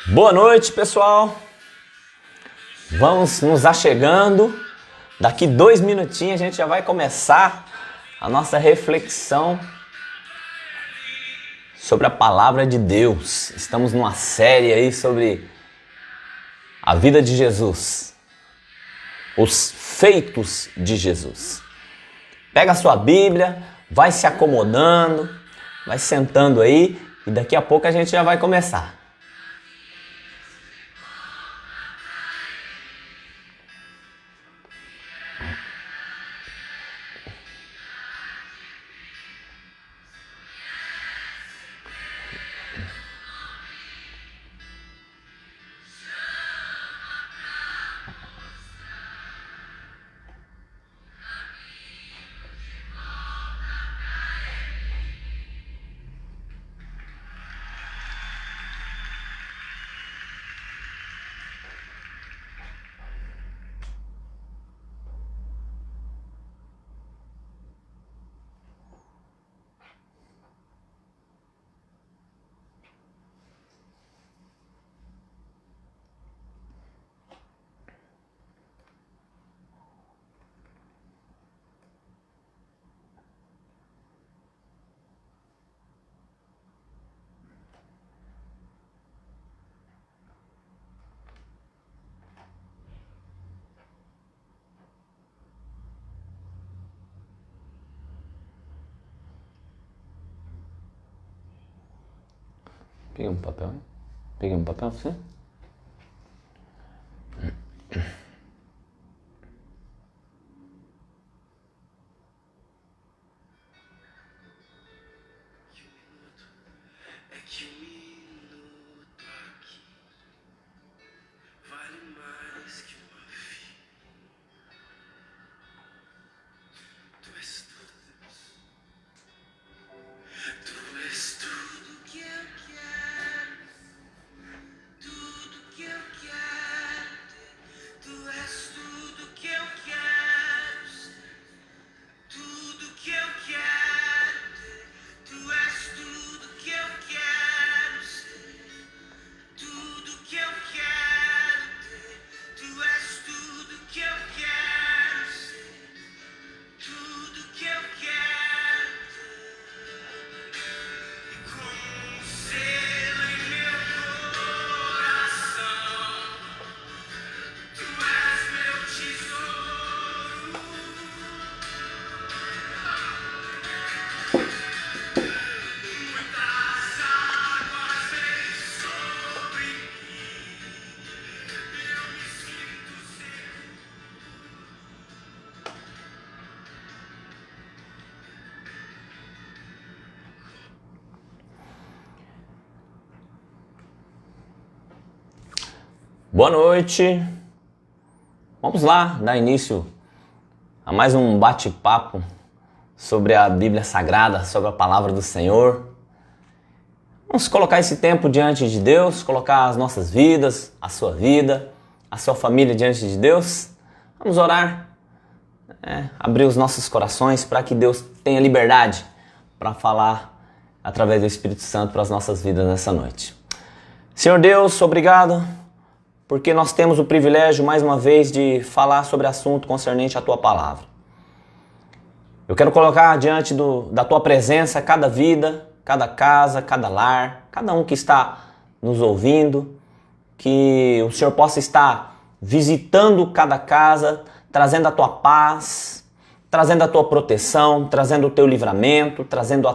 Boa noite, pessoal. Vamos nos achegando. Daqui 2 minutinhos a gente já vai começar a nossa reflexão sobre a palavra de Deus. Estamos numa série aí sobre a vida de Jesus, os feitos de Jesus. Pega a sua Bíblia, vai se acomodando, vai sentando aí e daqui a pouco a gente já vai começar. Peguei um papel, hein? Peguei um papel, você? Boa noite. Vamos lá dar início a mais um bate-papo sobre a Bíblia Sagrada, sobre a Palavra do Senhor. Vamos colocar esse tempo diante de Deus, colocar as nossas vidas, a sua vida, a sua família diante de Deus. Vamos orar, abrir os nossos corações para que Deus tenha liberdade para falar através do Espírito Santo para as nossas vidas nessa noite. Senhor Deus, obrigado, porque nós temos o privilégio, mais uma vez, de falar sobre assunto concernente à Tua Palavra. Eu quero colocar diante da Tua presença cada vida, cada casa, cada lar, cada um que está nos ouvindo, que o Senhor possa estar visitando cada casa, trazendo a Tua paz, trazendo a Tua proteção, trazendo o Teu livramento, trazendo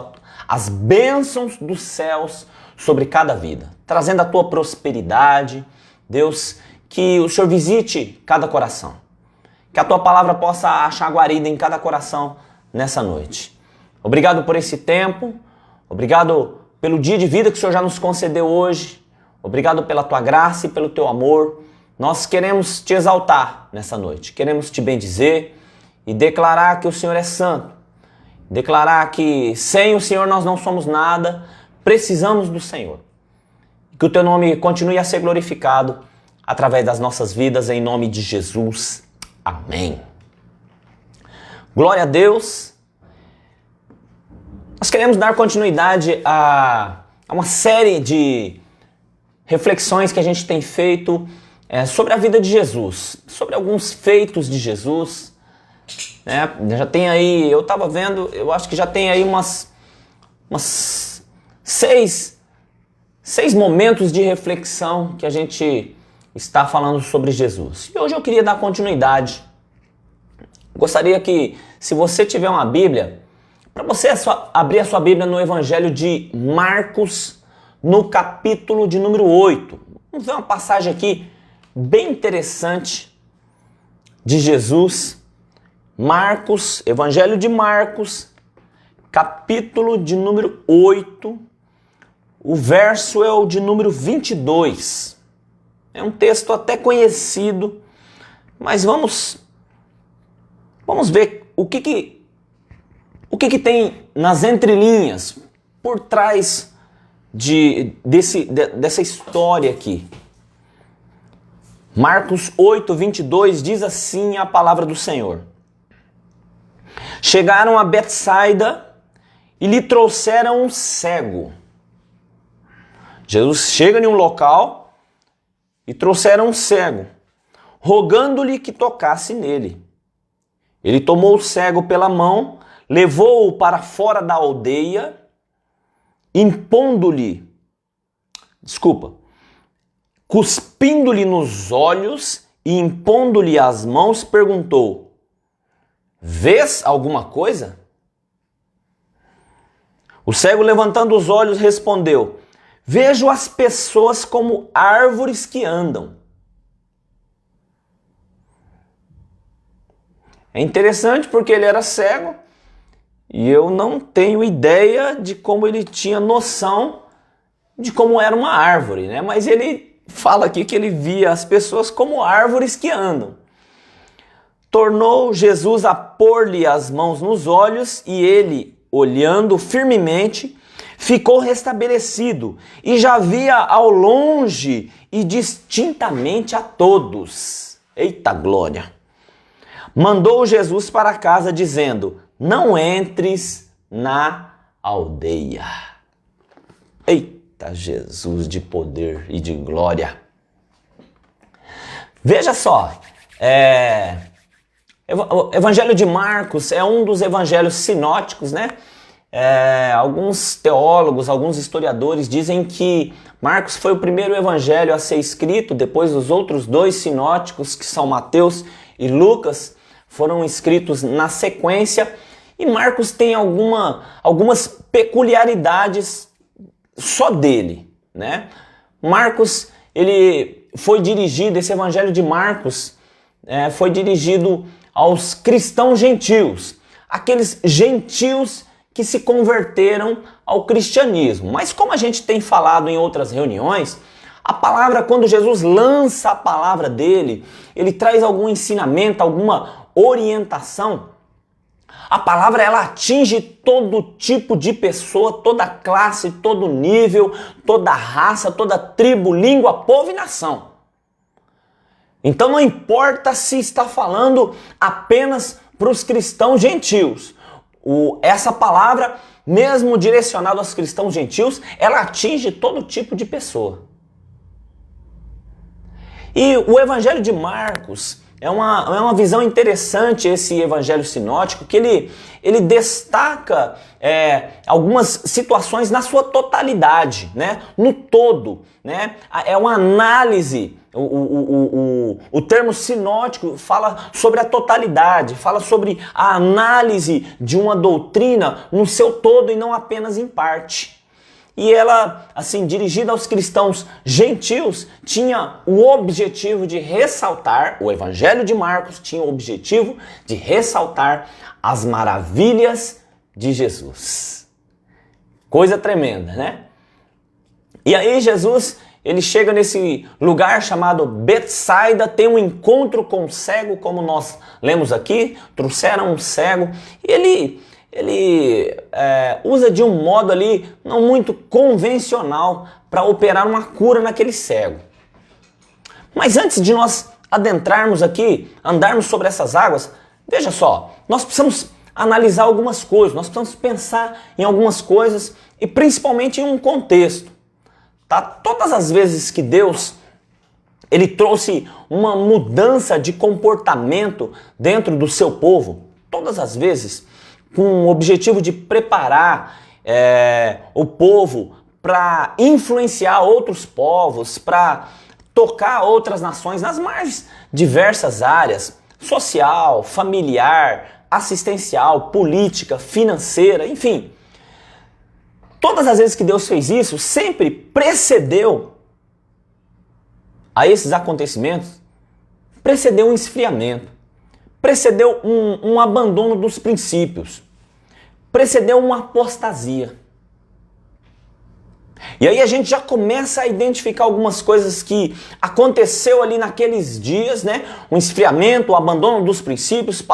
as bênçãos dos céus sobre cada vida, trazendo a Tua prosperidade. Deus, que o Senhor visite cada coração, que a Tua Palavra possa achar guarida em cada coração nessa noite. Obrigado por esse tempo, obrigado pelo dia de vida que o Senhor já nos concedeu hoje, obrigado pela Tua graça e pelo Teu amor. Nós queremos Te exaltar nessa noite, queremos Te bendizer e declarar que o Senhor é santo, declarar que sem o Senhor nós não somos nada, precisamos do Senhor. Que o Teu nome continue a ser glorificado através das nossas vidas, em nome de Jesus. Amém. Glória a Deus. Nós queremos dar continuidade a uma série de reflexões que a gente tem feito sobre a vida de Jesus, sobre alguns feitos de Jesus, né? Já tem aí, eu estava vendo, eu acho que já tem aí umas seis momentos de reflexão que a gente está falando sobre Jesus. E hoje eu queria dar continuidade. Gostaria que, se você tiver uma Bíblia, para você abrir a sua Bíblia no Evangelho de Marcos, no capítulo de número 8. Vamos ver uma passagem aqui bem interessante de Jesus. Marcos, Evangelho de Marcos, capítulo de número 8. O verso é o de número 22. É um texto até conhecido, mas vamos ver o que tem nas entrelinhas, por trás dessa história aqui. Marcos 8, 22 diz assim a palavra do Senhor. Chegaram a Betsaida e lhe trouxeram um cego. Jesus chega em um local e trouxeram um cego, rogando-lhe que tocasse nele. Ele tomou o cego pela mão, levou-o para fora da aldeia, cuspindo-lhe nos olhos e impondo-lhe as mãos, perguntou: vês alguma coisa? O cego, levantando os olhos, respondeu: vejo as pessoas como árvores que andam. É interessante porque ele era cego e eu não tenho ideia de como ele tinha noção de como era uma árvore, né? Mas ele fala aqui que ele via as pessoas como árvores que andam. Tornou Jesus a pôr-lhe as mãos nos olhos e ele, olhando firmemente, ficou restabelecido e já via ao longe e distintamente a todos. Eita glória! Mandou Jesus para casa dizendo: não entres na aldeia. Eita Jesus de poder e de glória! Veja só, o Evangelho de Marcos é um dos evangelhos sinóticos, né? Alguns teólogos, alguns historiadores dizem que Marcos foi o primeiro evangelho a ser escrito, depois os outros dois sinóticos, que são Mateus e Lucas, foram escritos na sequência, e Marcos tem algumas peculiaridades só dele, né? Marcos, ele foi dirigido, esse evangelho de Marcos foi dirigido aos cristãos gentios, aqueles gentios que se converteram ao cristianismo. Mas como a gente tem falado em outras reuniões, a palavra, quando Jesus lança a palavra dele, ele traz algum ensinamento, alguma orientação. A palavra, ela atinge todo tipo de pessoa, toda classe, todo nível, toda raça, toda tribo, língua, povo e nação. Então não importa se está falando apenas para os cristãos gentios. Essa palavra, mesmo direcionada aos cristãos gentios, ela atinge todo tipo de pessoa. E o Evangelho de Marcos é uma visão interessante, esse Evangelho sinótico, que ele destaca algumas situações na sua totalidade, né? No todo, né? É uma análise. O termo sinótico fala sobre a totalidade, fala sobre a análise de uma doutrina no seu todo e não apenas em parte. E ela, assim, dirigida aos cristãos gentios, tinha o objetivo de ressaltar, o Evangelho de Marcos tinha o objetivo de ressaltar as maravilhas de Jesus. Coisa tremenda, né? E aí Jesus, ele chega nesse lugar chamado Betsaida, tem um encontro com o cego, como nós lemos aqui, trouxeram um cego, e ele usa de um modo ali não muito convencional para operar uma cura naquele cego. Mas antes de nós adentrarmos aqui, andarmos sobre essas águas, veja só, nós precisamos analisar algumas coisas, nós precisamos pensar em algumas coisas e principalmente em um contexto. tá? Todas as vezes que Deus ele trouxe uma mudança de comportamento dentro do seu povo, todas as vezes, com o objetivo de preparar o povo para influenciar outros povos, para tocar outras nações nas mais diversas áreas, social, familiar, assistencial, política, financeira, enfim. Todas as vezes que Deus fez isso, sempre precedeu a esses acontecimentos, precedeu um esfriamento, precedeu um abandono dos princípios, precedeu uma apostasia. E aí a gente já começa a identificar algumas coisas que aconteceu ali naqueles dias, né? Um esfriamento, o abandono dos princípios,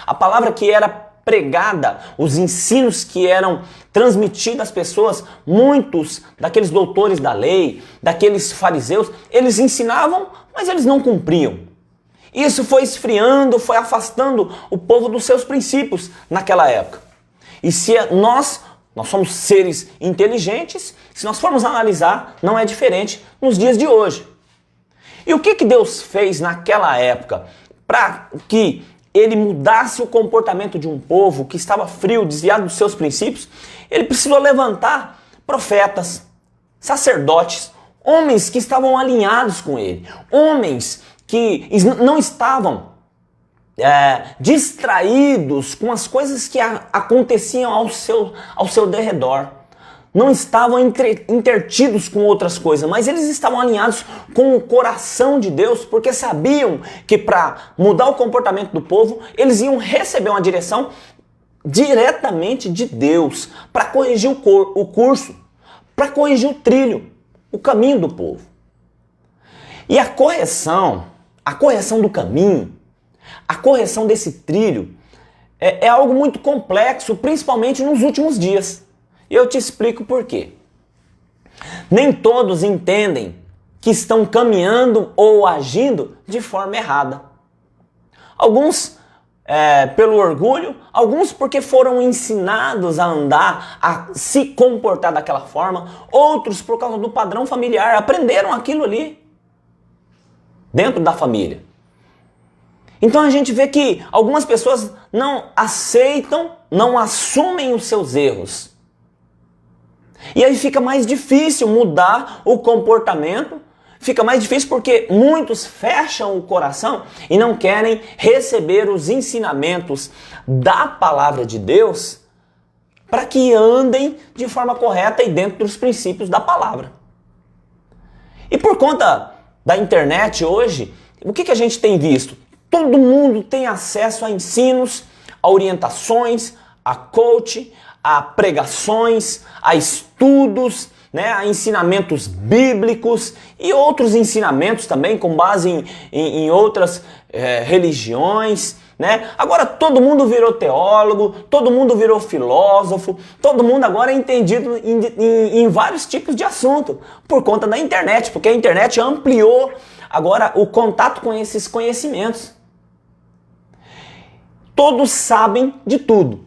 a palavra que era pregada, os ensinos que eram transmitidos às pessoas, muitos daqueles doutores da lei, daqueles fariseus, eles ensinavam, mas eles não cumpriam. Isso foi esfriando, foi afastando o povo dos seus princípios naquela época. E se nós somos seres inteligentes, se nós formos analisar, não é diferente nos dias de hoje. E o que Deus fez naquela época para que ele mudasse o comportamento de um povo que estava frio, desviado dos seus princípios? Ele precisou levantar profetas, sacerdotes, homens que estavam alinhados com ele, homens que não estavam distraídos com as coisas que aconteciam ao seu derredor. Não estavam intertidos com outras coisas, mas eles estavam alinhados com o coração de Deus, porque sabiam que para mudar o comportamento do povo, eles iam receber uma direção diretamente de Deus, para corrigir o curso, para corrigir o trilho, o caminho do povo. E a correção do caminho, a correção desse trilho é algo muito complexo, principalmente nos últimos dias. E eu te explico por quê. Nem todos entendem que estão caminhando ou agindo de forma errada. Alguns pelo orgulho, alguns porque foram ensinados a andar, a se comportar daquela forma, outros por causa do padrão familiar, aprenderam aquilo ali dentro da família. Então a gente vê que algumas pessoas não aceitam, não assumem os seus erros. E aí fica mais difícil mudar o comportamento, fica mais difícil porque muitos fecham o coração e não querem receber os ensinamentos da palavra de Deus para que andem de forma correta e dentro dos princípios da palavra. E por conta da internet hoje, o que a gente tem visto? Todo mundo tem acesso a ensinos, a orientações, a coach, a pregações, a estudos, né, a ensinamentos bíblicos e outros ensinamentos também com base em outras religiões, né? Agora todo mundo virou teólogo, todo mundo virou filósofo, todo mundo agora é entendido em vários tipos de assunto por conta da internet, porque a internet ampliou agora o contato com esses conhecimentos. Todos sabem de tudo.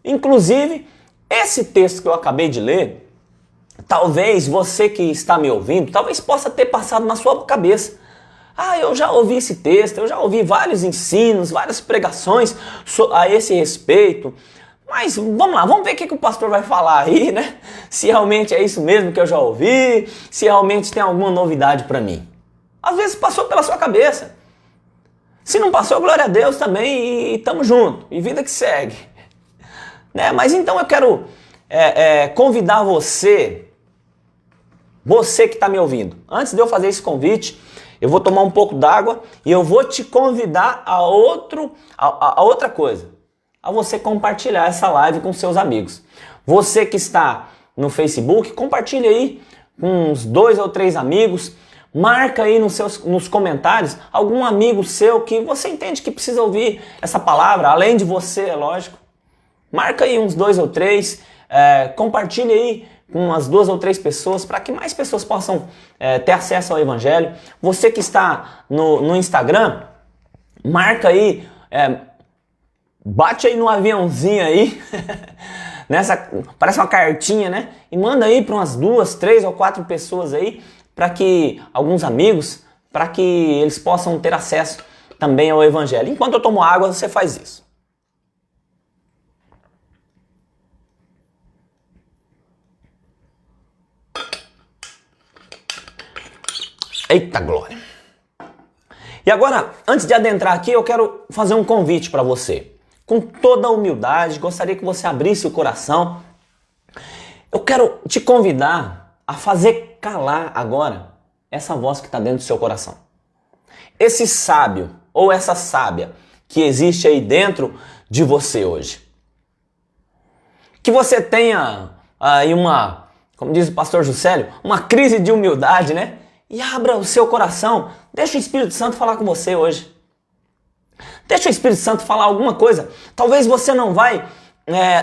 Inclusive, esse texto que eu acabei de ler, talvez você que está me ouvindo, talvez possa ter passado na sua cabeça. Ah, eu já ouvi esse texto, eu já ouvi vários ensinos, várias pregações a esse respeito. Mas vamos lá, vamos ver o que o pastor vai falar aí, né? Se realmente é isso mesmo que eu já ouvi, se realmente tem alguma novidade para mim. Às vezes passou pela sua cabeça. Se não passou, glória a Deus também e tamo junto. E vida que segue. Né? Mas então eu quero convidar você que está me ouvindo. Antes de eu fazer esse convite, eu vou tomar um pouco d'água e eu vou te convidar a outra coisa. A você compartilhar essa live com seus amigos. Você que está no Facebook, compartilhe aí com uns 2 ou 3 amigos. Marca aí nos comentários algum amigo seu que você entende que precisa ouvir essa palavra, além de você, é lógico. Marca aí uns 2 ou 3, compartilhe aí com umas 2 ou 3 pessoas para que mais pessoas possam ter acesso ao Evangelho. Você que está no Instagram, marca aí, bate aí no aviãozinho aí, parece uma cartinha, né? E manda aí para umas 2, 3 ou 4 pessoas aí, para que alguns amigos, para que eles possam ter acesso também ao evangelho. Enquanto eu tomo água, você faz isso. Eita glória! E agora, antes de adentrar aqui, eu quero fazer um convite para você. Com toda a humildade, gostaria que você abrisse o coração. Eu quero te convidar a fazer calar agora essa voz que está dentro do seu coração. Esse sábio ou essa sábia que existe aí dentro de você hoje. Que você tenha aí como diz o pastor Juscelio, uma crise de humildade, né? E abra o seu coração. Deixa o Espírito Santo falar com você hoje. Deixa o Espírito Santo falar alguma coisa. Talvez você não vai,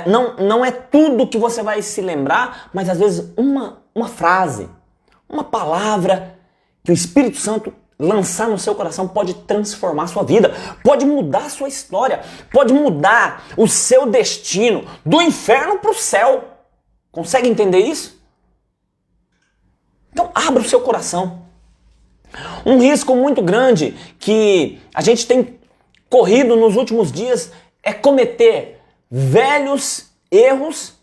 não é tudo que você vai se lembrar, mas às vezes uma frase, uma palavra que o Espírito Santo lançar no seu coração pode transformar a sua vida, pode mudar a sua história, pode mudar o seu destino do inferno para o céu. Consegue entender isso? Então abra o seu coração. Um risco muito grande que a gente tem corrido nos últimos dias é cometer velhos erros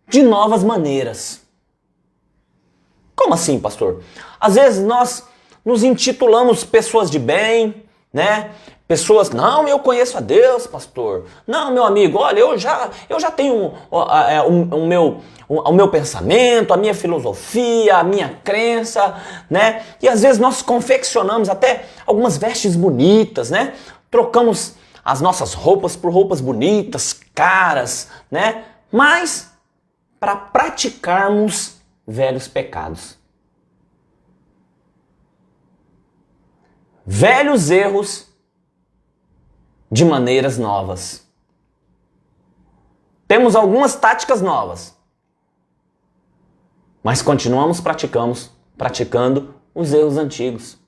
de novas maneiras. Como assim, pastor? Às vezes nós nos intitulamos pessoas de bem, né? Pessoas, não, eu conheço a Deus, pastor. Não, meu amigo, olha, eu já tenho o meu pensamento, a minha filosofia, a minha crença, né? E às vezes nós confeccionamos até algumas vestes bonitas, né? Trocamos as nossas roupas por roupas bonitas, caras, né? Mas para praticarmos velhos pecados. Velhos erros de maneiras novas. Temos algumas táticas novas, mas continuamos praticando os erros antigos.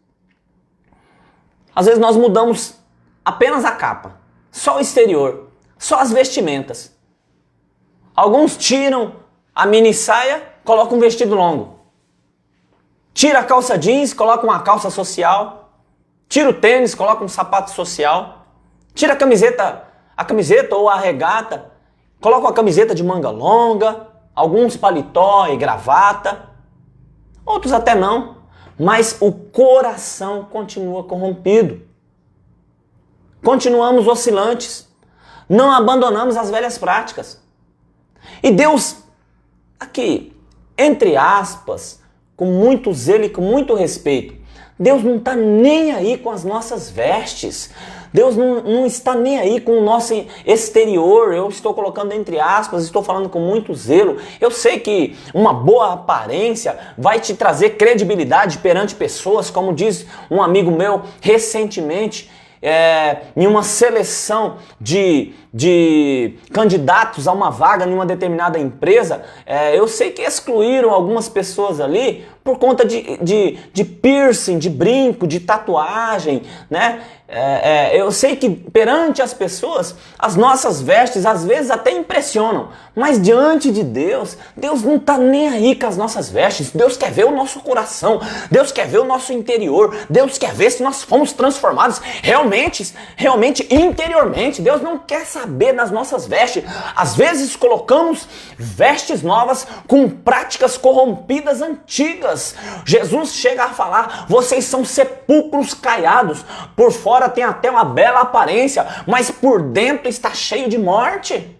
Às vezes nós mudamos apenas a capa, só o exterior, só as vestimentas. Alguns tiram a mini saia, colocam um vestido longo. Tira a calça jeans, coloca uma calça social. Tira o tênis, coloca um sapato social. Tira a camiseta ou a regata, coloca uma camiseta de manga longa, alguns paletó e gravata, outros até não, mas o coração continua corrompido. Continuamos oscilantes, não abandonamos as velhas práticas. E Deus, aqui, entre aspas, com muito zelo e com muito respeito, Deus não está nem aí com as nossas vestes. Deus não está nem aí com o nosso exterior. Eu estou colocando entre aspas, estou falando com muito zelo. Eu sei que uma boa aparência vai te trazer credibilidade perante pessoas, como diz um amigo meu recentemente, em uma seleção de candidatos a uma vaga em uma determinada empresa, eu sei que excluíram algumas pessoas ali por conta de piercing, de brinco, de tatuagem, né? Eu sei que perante as pessoas, as nossas vestes às vezes até impressionam, mas diante de Deus, Deus não está nem aí com as nossas vestes. Deus quer ver o nosso coração, Deus quer ver o nosso interior, Deus quer ver se nós fomos transformados realmente interiormente. Deus não quer saber das nossas vestes. Às vezes colocamos vestes novas com práticas corrompidas antigas. Jesus chega a falar: vocês são sepulcros caiados, por fora tem até uma bela aparência, mas por dentro está cheio de morte.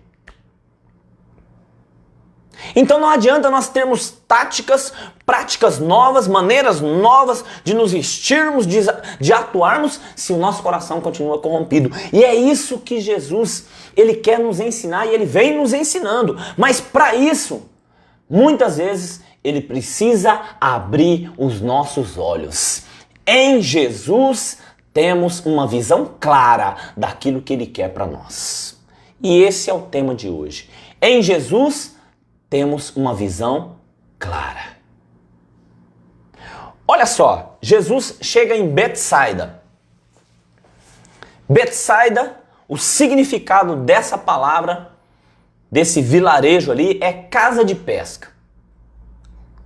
Então não adianta nós termos táticas, práticas novas, maneiras novas de nos vestirmos, de atuarmos, se o nosso coração continua corrompido. E é isso que Jesus, ele quer nos ensinar e ele vem nos ensinando. Mas para isso, muitas vezes, ele precisa abrir os nossos olhos. Em Jesus, temos uma visão clara daquilo que ele quer para nós. E esse é o tema de hoje. Em Jesus, temos uma visão clara. Olha só, Jesus chega em Betsaida. Betsaida, o significado dessa palavra desse vilarejo ali é casa de pesca.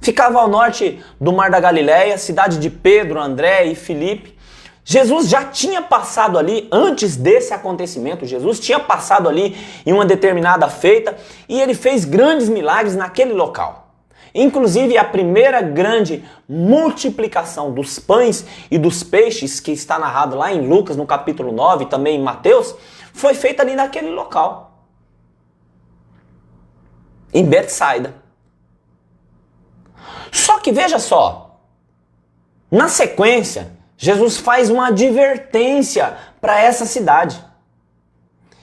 Ficava ao norte do Mar da Galileia, cidade de Pedro, André e Filipe. Jesus já tinha passado ali, antes desse acontecimento, Jesus tinha passado ali em uma determinada feita e ele fez grandes milagres naquele local. Inclusive a primeira grande multiplicação dos pães e dos peixes, que está narrado lá em Lucas, no capítulo 9, e também em Mateus, foi feita ali naquele local, em Betsaida. Só que veja só, na sequência, Jesus faz uma advertência para essa cidade.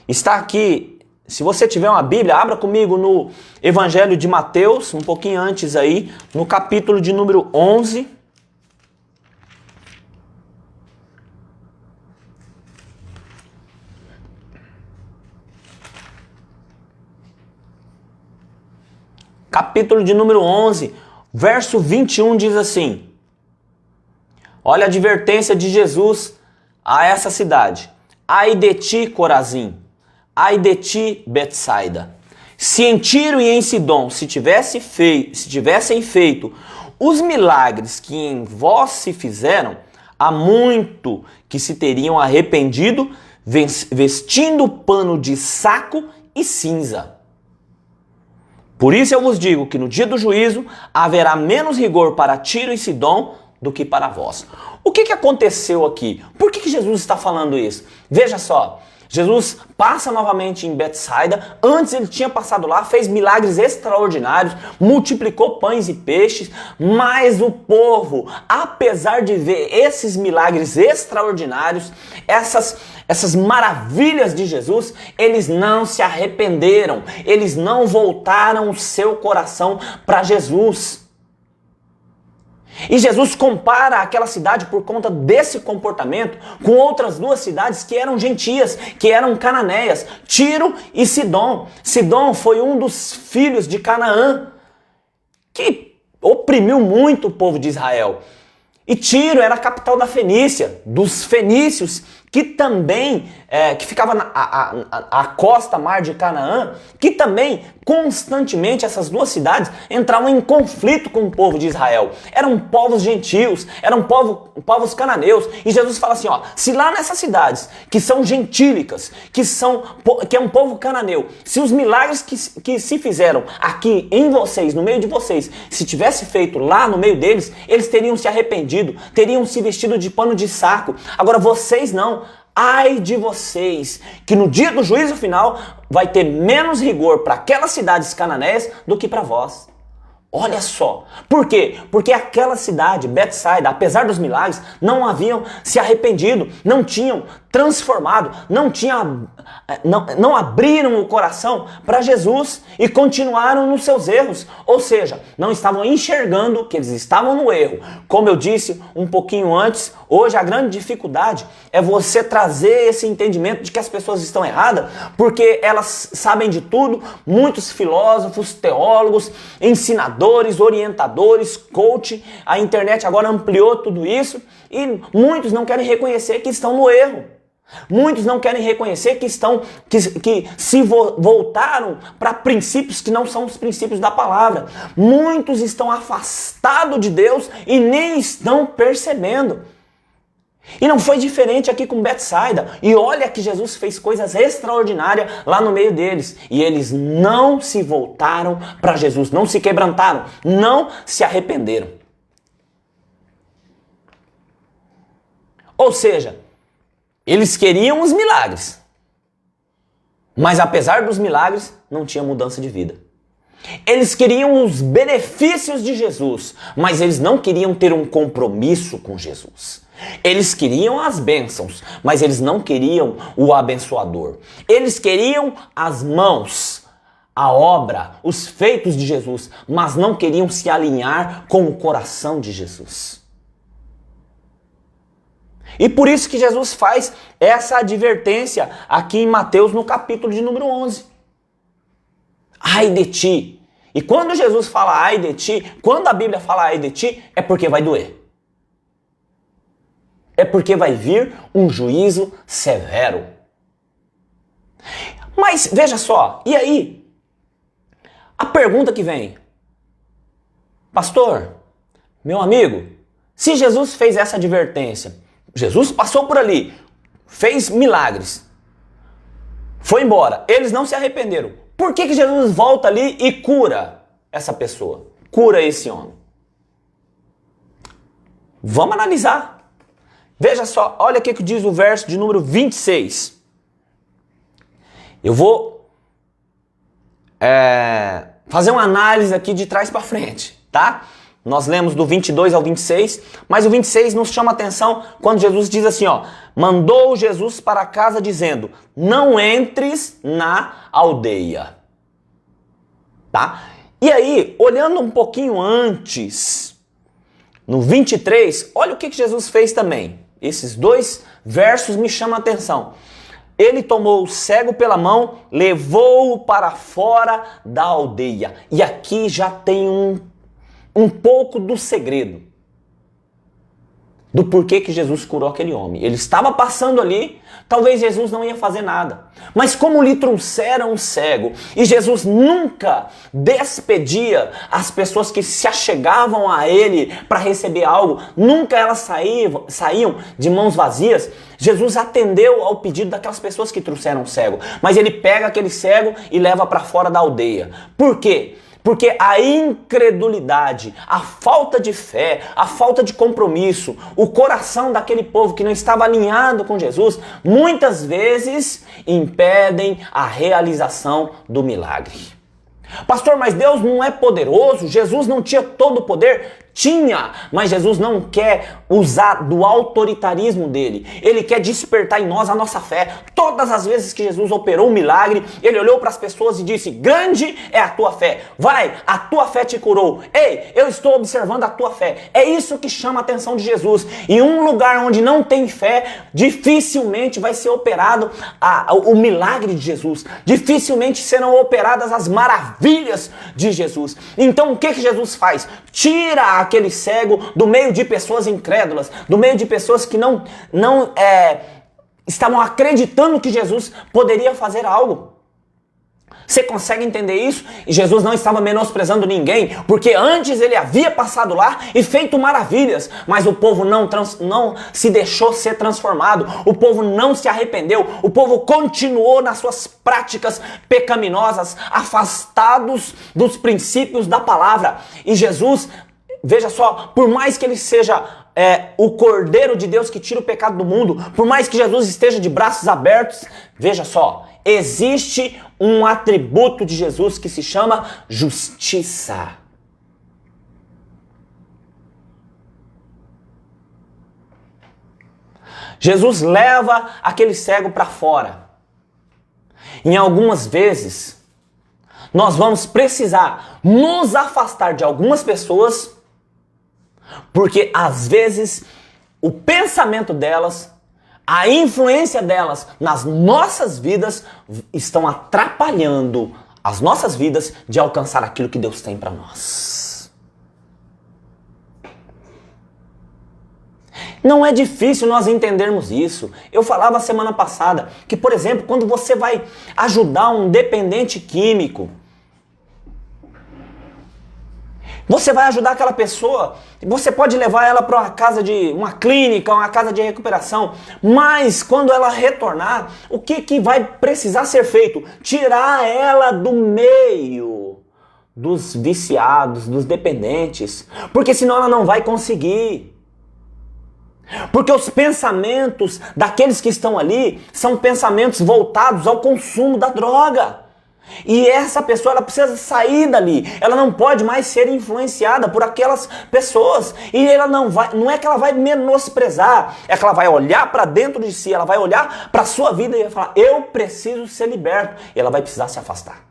Está aqui, se você tiver uma Bíblia, abra comigo no Evangelho de Mateus, um pouquinho antes aí, no capítulo de número 11. Capítulo de número 11, verso 21 diz assim: olha a advertência de Jesus a essa cidade. Ai de ti, Corazim, ai de ti, Betsaida. Se em Tiro e em Sidom se tivessem feito os milagres que em vós se fizeram, há muito que se teriam arrependido, vestindo pano de saco e cinza. Por isso eu vos digo que no dia do juízo haverá menos rigor para Tiro e Sidom do que para vós. O que aconteceu aqui? Por que Jesus está falando isso? Veja só, Jesus passa novamente em Betsaida. Antes ele tinha passado lá, fez milagres extraordinários, multiplicou pães e peixes, mas o povo, apesar de ver esses milagres extraordinários, essas maravilhas de Jesus, eles não se arrependeram, eles não voltaram o seu coração para Jesus. E Jesus compara aquela cidade, por conta desse comportamento, com outras duas cidades que eram gentias, que eram cananeias, Tiro e Sidom. Sidom foi um dos filhos de Canaã, que oprimiu muito o povo de Israel. E Tiro era a capital da Fenícia, dos fenícios, que também, que ficava à costa mar de Canaã, que também constantemente essas duas cidades entravam em conflito com o povo de Israel. Eram povos gentios, eram povos cananeus. E Jesus fala assim, ó, se lá nessas cidades, que são gentílicas, que é um povo cananeu, se os milagres que se fizeram aqui em vocês, no meio de vocês, se tivesse feito lá no meio deles, eles teriam se arrependido, teriam se vestido de pano de saco. Agora vocês não. Ai de vocês, que no dia do juízo final vai ter menos rigor para aquelas cidades cananeias do que para vós. Olha só. Por quê? Porque aquela cidade, Betsaida, apesar dos milagres, não haviam se arrependido, não tinham transformado, não abriram o coração para Jesus e continuaram nos seus erros. Ou seja, não estavam enxergando que eles estavam no erro. Como eu disse um pouquinho antes, hoje a grande dificuldade é você trazer esse entendimento de que as pessoas estão erradas, porque elas sabem de tudo. Muitos filósofos, teólogos, ensinadores, orientadores, coach, a internet agora ampliou tudo isso e muitos não querem reconhecer que estão no erro. Muitos não querem reconhecer que se voltaram para princípios que não são os princípios da palavra. Muitos estão afastados de Deus e nem estão percebendo. E não foi diferente aqui com Betsaida. E olha que Jesus fez coisas extraordinárias lá no meio deles. E eles não se voltaram para Jesus, não se quebrantaram, não se arrependeram. Ou seja, eles queriam os milagres, mas apesar dos milagres, não tinha mudança de vida. Eles queriam os benefícios de Jesus, mas eles não queriam ter um compromisso com Jesus. Eles queriam as bênçãos, mas eles não queriam o abençoador. Eles queriam as mãos, a obra, os feitos de Jesus, mas não queriam se alinhar com o coração de Jesus. E por isso que Jesus faz essa advertência aqui em Mateus, no capítulo de número 11. Ai de ti. E quando Jesus fala ai de ti, quando a Bíblia fala ai de ti, é porque vai doer. É porque vai vir um juízo severo. Mas veja só, e aí? A pergunta que vem: pastor, meu amigo, se Jesus fez essa advertência, Jesus passou por ali, fez milagres, foi embora, eles não se arrependeram, por que Jesus volta ali e cura essa pessoa? Cura esse homem? Vamos analisar. Veja só, olha o que diz o verso de número 26. Eu vou fazer uma análise aqui de trás para frente, tá? Nós lemos do 22 ao 26, mas o 26 nos chama a atenção quando Jesus diz assim, ó: mandou Jesus para casa dizendo, não entres na aldeia. Tá? E aí, olhando um pouquinho antes, no 23, olha o que Jesus fez também. Esses dois versos me chamam a atenção. Ele tomou o cego pela mão, levou-o para fora da aldeia. E aqui já tem um pouco do segredo do porquê que Jesus curou aquele homem. Ele estava passando ali, talvez Jesus não ia fazer nada. Mas como lhe trouxeram um cego, e Jesus nunca despedia as pessoas que se achegavam a ele para receber algo, nunca elas saíam de mãos vazias, Jesus atendeu ao pedido daquelas pessoas que trouxeram o cego. Mas ele pega aquele cego e leva para fora da aldeia. Por quê? Porque a incredulidade, a falta de fé, a falta de compromisso, o coração daquele povo que não estava alinhado com Jesus, muitas vezes impedem a realização do milagre. Pastor, mas Deus não é poderoso? Jesus não tinha todo o poder? Tinha, mas Jesus não quer usar do autoritarismo dele. Ele quer despertar em nós a nossa fé. Todas as vezes que Jesus operou um milagre, ele olhou para as pessoas e disse, grande é a tua fé. Vai, a tua fé te curou. Ei, eu estou observando a tua fé. É isso que chama a atenção de Jesus. Em um lugar onde não tem fé, dificilmente vai ser operado o milagre de Jesus. Dificilmente serão operadas as maravilhas de Jesus. Então o que Jesus faz? Tira aquele cego do meio de pessoas incrédulas, do meio de pessoas que não estavam acreditando que Jesus poderia fazer algo. Você consegue entender isso? E Jesus não estava menosprezando ninguém, porque antes ele havia passado lá e feito maravilhas, mas o povo não se deixou ser transformado, o povo não se arrependeu, o povo continuou nas suas práticas pecaminosas, afastados dos princípios da palavra. E Jesus, veja só, por mais que ele seja o Cordeiro de Deus que tira o pecado do mundo, por mais que Jesus esteja de braços abertos, veja só, existe um atributo de Jesus que se chama justiça. Jesus leva aquele cego para fora. Em algumas vezes, nós vamos precisar nos afastar de algumas pessoas, porque às vezes o pensamento delas, a influência delas nas nossas vidas estão atrapalhando as nossas vidas de alcançar aquilo que Deus tem para nós. Não é difícil nós entendermos isso. Eu falava semana passada que, por exemplo, quando você vai ajudar um dependente químico, você vai ajudar aquela pessoa, você pode levar ela para uma clínica, uma casa de recuperação, mas quando ela retornar, o que vai precisar ser feito? Tirar ela do meio dos viciados, dos dependentes, porque senão ela não vai conseguir. Porque os pensamentos daqueles que estão ali são pensamentos voltados ao consumo da droga. E essa pessoa, ela precisa sair dali. Ela não pode mais ser influenciada por aquelas pessoas. E ela não é que ela vai menosprezar, é que ela vai olhar para dentro de si, ela vai olhar para a sua vida e vai falar, eu preciso ser liberto. E ela vai precisar se afastar.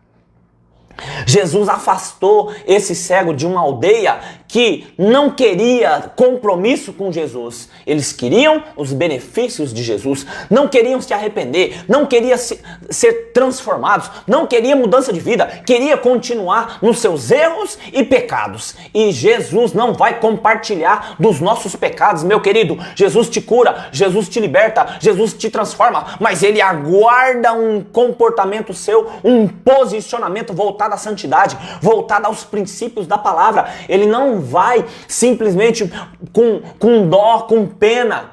Jesus afastou esse cego de uma aldeia que não queria compromisso com Jesus. Eles queriam os benefícios de Jesus, não queriam se arrepender, não queriam ser transformados, não queriam mudança de vida, queria continuar nos seus erros e pecados. E Jesus não vai compartilhar dos nossos pecados, meu querido. Jesus te cura, Jesus te liberta, Jesus te transforma, mas ele aguarda um comportamento seu, um posicionamento voltado à santidade, voltado aos princípios da palavra. Ele não vai simplesmente com dó, com pena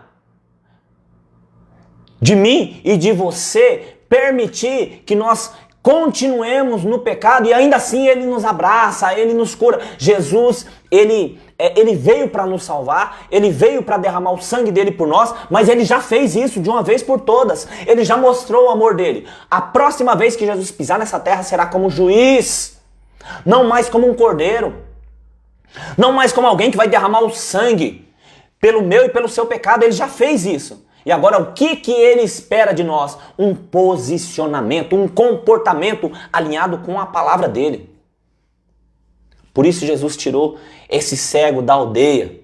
de mim e de você permitir que nós continuemos no pecado e ainda assim ele nos abraça, ele nos cura. Jesus, ele veio para nos salvar, ele veio para derramar o sangue dele por nós, mas ele já fez isso de uma vez por todas. Ele já mostrou o amor dele. A próxima vez que Jesus pisar nessa terra será como juiz, não mais como um cordeiro, não mais como alguém que vai derramar o sangue pelo meu e pelo seu pecado. Ele já fez isso. E agora o que ele espera de nós? Um posicionamento, um comportamento alinhado com a palavra dele. Por isso Jesus tirou esse cego da aldeia.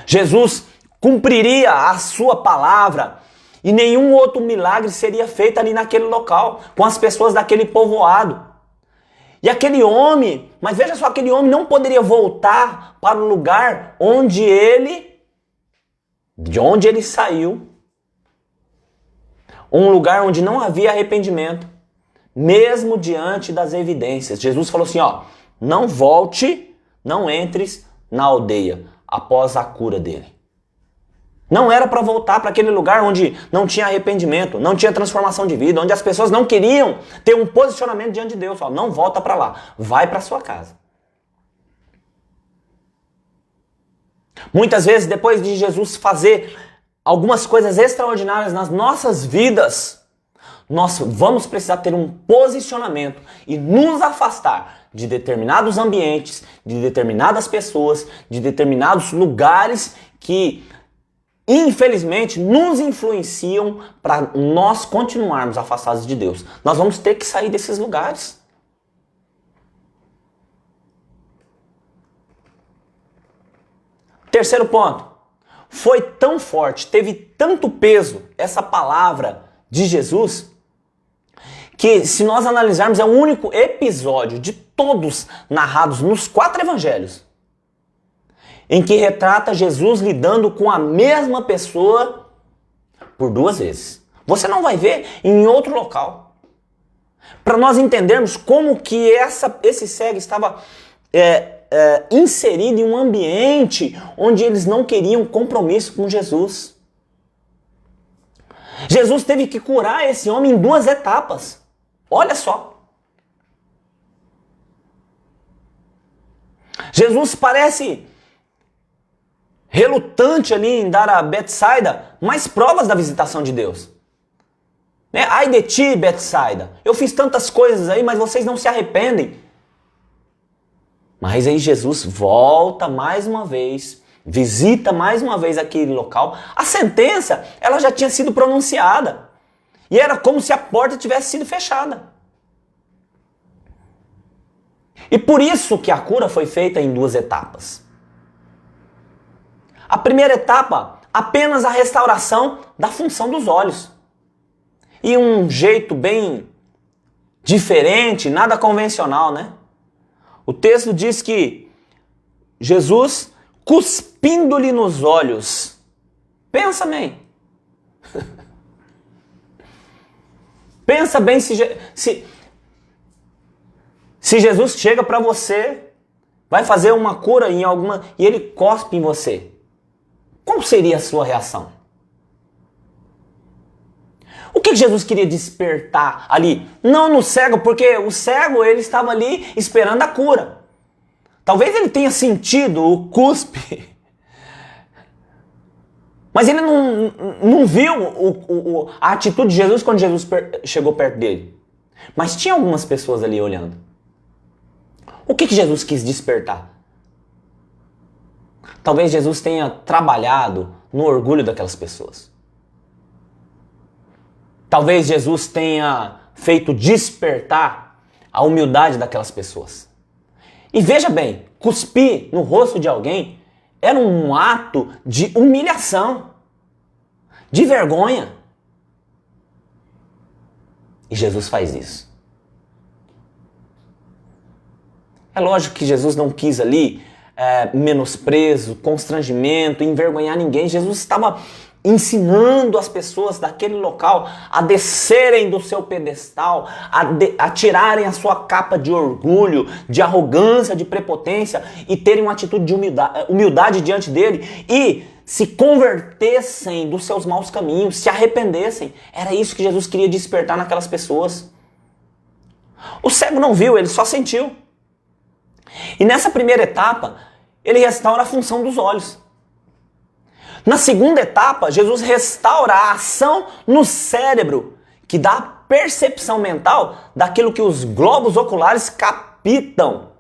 Jesus cumpriria a sua palavra e nenhum outro milagre seria feito ali naquele local, com as pessoas daquele povoado. E aquele homem, mas veja só, aquele homem não poderia voltar para o lugar de onde ele saiu, um lugar onde não havia arrependimento, mesmo diante das evidências. Jesus falou assim, ó, não volte, não entres na aldeia após a cura dele. Não era para voltar para aquele lugar onde não tinha arrependimento, não tinha transformação de vida, onde as pessoas não queriam ter um posicionamento diante de Deus. Ó, não volta para lá, vai para sua casa. Muitas vezes, depois de Jesus fazer algumas coisas extraordinárias nas nossas vidas, nós vamos precisar ter um posicionamento e nos afastar de determinados ambientes, de determinadas pessoas, de determinados lugares que, infelizmente, nos influenciam para nós continuarmos afastados de Deus. Nós vamos ter que sair desses lugares. Terceiro ponto. Foi tão forte, teve tanto peso essa palavra de Jesus, que se nós analisarmos é o único episódio de todos narrados nos 4 evangelhos em que retrata Jesus lidando com a mesma pessoa por 2 vezes. Você não vai ver em outro local. Para nós entendermos como que esse cego estava inserido em um ambiente onde eles não queriam compromisso com Jesus. Jesus teve que curar esse homem em 2 etapas. Olha só. Jesus parece relutante ali em dar a Betsaida mais provas da visitação de Deus. Ai de ti, Betsaida, eu fiz tantas coisas aí, mas vocês não se arrependem. Mas aí Jesus volta mais uma vez, visita mais uma vez aquele local. A sentença, ela já tinha sido pronunciada. E era como se a porta tivesse sido fechada. E por isso que a cura foi feita em 2 etapas. A primeira etapa, apenas a restauração da função dos olhos. E um jeito bem diferente, nada convencional, né? O texto diz que Jesus, cuspindo-lhe nos olhos. Pensa bem. Pensa bem se Jesus chega para você, vai fazer uma cura em alguma e ele cospe em você. Qual seria a sua reação? O que Jesus queria despertar ali? Não no cego, porque o cego ele estava ali esperando a cura. Talvez ele tenha sentido o cuspe, mas ele não viu a atitude de Jesus quando Jesus chegou perto dele. Mas tinha algumas pessoas ali olhando. O que Jesus quis despertar? Talvez Jesus tenha trabalhado no orgulho daquelas pessoas. Talvez Jesus tenha feito despertar a humildade daquelas pessoas. E veja bem, cuspir no rosto de alguém era um ato de humilhação, de vergonha. E Jesus faz isso. É lógico que Jesus não quis ali menosprezo, constrangimento, envergonhar ninguém. Jesus estava ensinando as pessoas daquele local a descerem do seu pedestal, a tirarem a sua capa de orgulho, de arrogância, de prepotência e terem uma atitude de humildade diante dele e se convertessem dos seus maus caminhos, se arrependessem. Era isso que Jesus queria despertar naquelas pessoas. O cego não viu, ele só sentiu. E nessa primeira etapa, ele restaura a função dos olhos. Na segunda etapa, Jesus restaura a ação no cérebro, que dá a percepção mental daquilo que os globos oculares captam.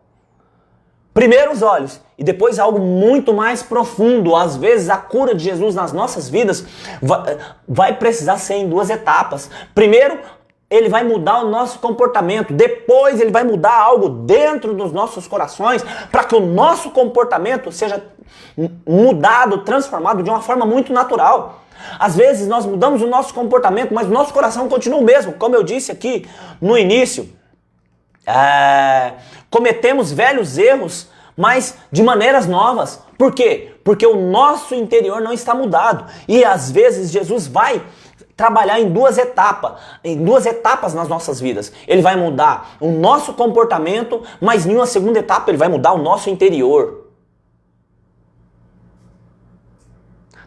Primeiro os olhos, e depois algo muito mais profundo. Às vezes a cura de Jesus nas nossas vidas vai precisar ser em duas etapas. Primeiro, ele vai mudar o nosso comportamento. Depois ele vai mudar algo dentro dos nossos corações para que o nosso comportamento seja mudado, transformado de uma forma muito natural. Às vezes nós mudamos o nosso comportamento, mas o nosso coração continua o mesmo. Como eu disse aqui no início, cometemos velhos erros, mas de maneiras novas. Por quê? Porque o nosso interior não está mudado. E às vezes Jesus vai trabalhar em duas etapas nas nossas vidas. Ele vai mudar o nosso comportamento, mas em uma segunda etapa ele vai mudar o nosso interior.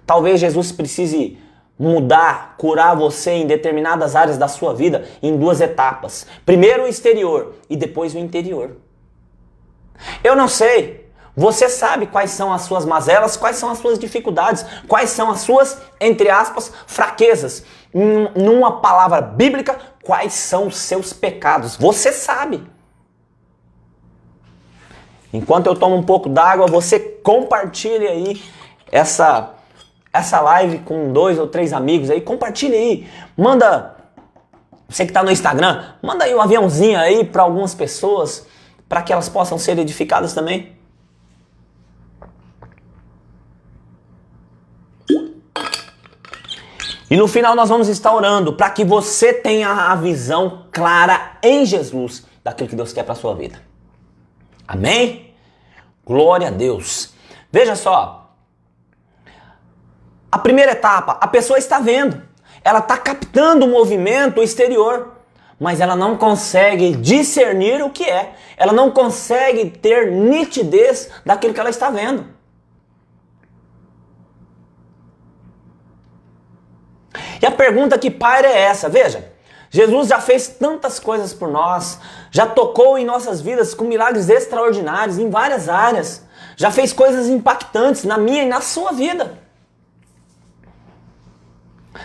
Talvez Jesus precise mudar, curar você em determinadas áreas da sua vida em duas etapas. Primeiro o exterior e depois o interior. Eu não sei. Você sabe quais são as suas mazelas, quais são as suas dificuldades, quais são as suas, entre aspas, fraquezas. Numa palavra bíblica, quais são os seus pecados. Você sabe. Enquanto eu tomo um pouco d'água, você compartilha aí essa live com 2 ou 3 amigos aí. Compartilha aí. Manda, você que está no Instagram, manda aí um aviãozinho aí para algumas pessoas, para que elas possam ser edificadas também. E no final nós vamos estar orando para que você tenha a visão clara em Jesus daquilo que Deus quer para a sua vida. Amém? Glória a Deus. Veja só. A primeira etapa, a pessoa está vendo. Ela está captando o movimento exterior, mas ela não consegue discernir o que é. Ela não consegue ter nitidez daquilo que ela está vendo. E a pergunta que paira é essa, veja, Jesus já fez tantas coisas por nós, já tocou em nossas vidas com milagres extraordinários em várias áreas, já fez coisas impactantes na minha e na sua vida.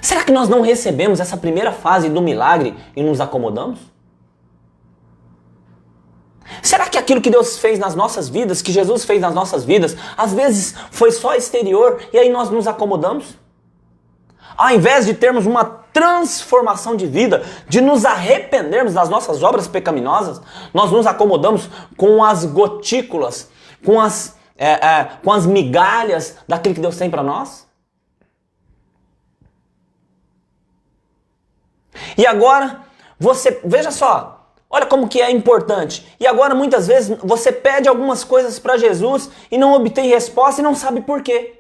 Será que nós não recebemos essa primeira fase do milagre e nos acomodamos? Será que aquilo que Deus fez nas nossas vidas, que Jesus fez nas nossas vidas, às vezes foi só exterior e aí nós nos acomodamos? Ao invés de termos uma transformação de vida, de nos arrependermos das nossas obras pecaminosas, nós nos acomodamos com as gotículas, com as migalhas daquilo que Deus tem para nós. E agora, veja só, olha como que é importante. E agora muitas vezes você pede algumas coisas para Jesus e não obtém resposta e não sabe por quê.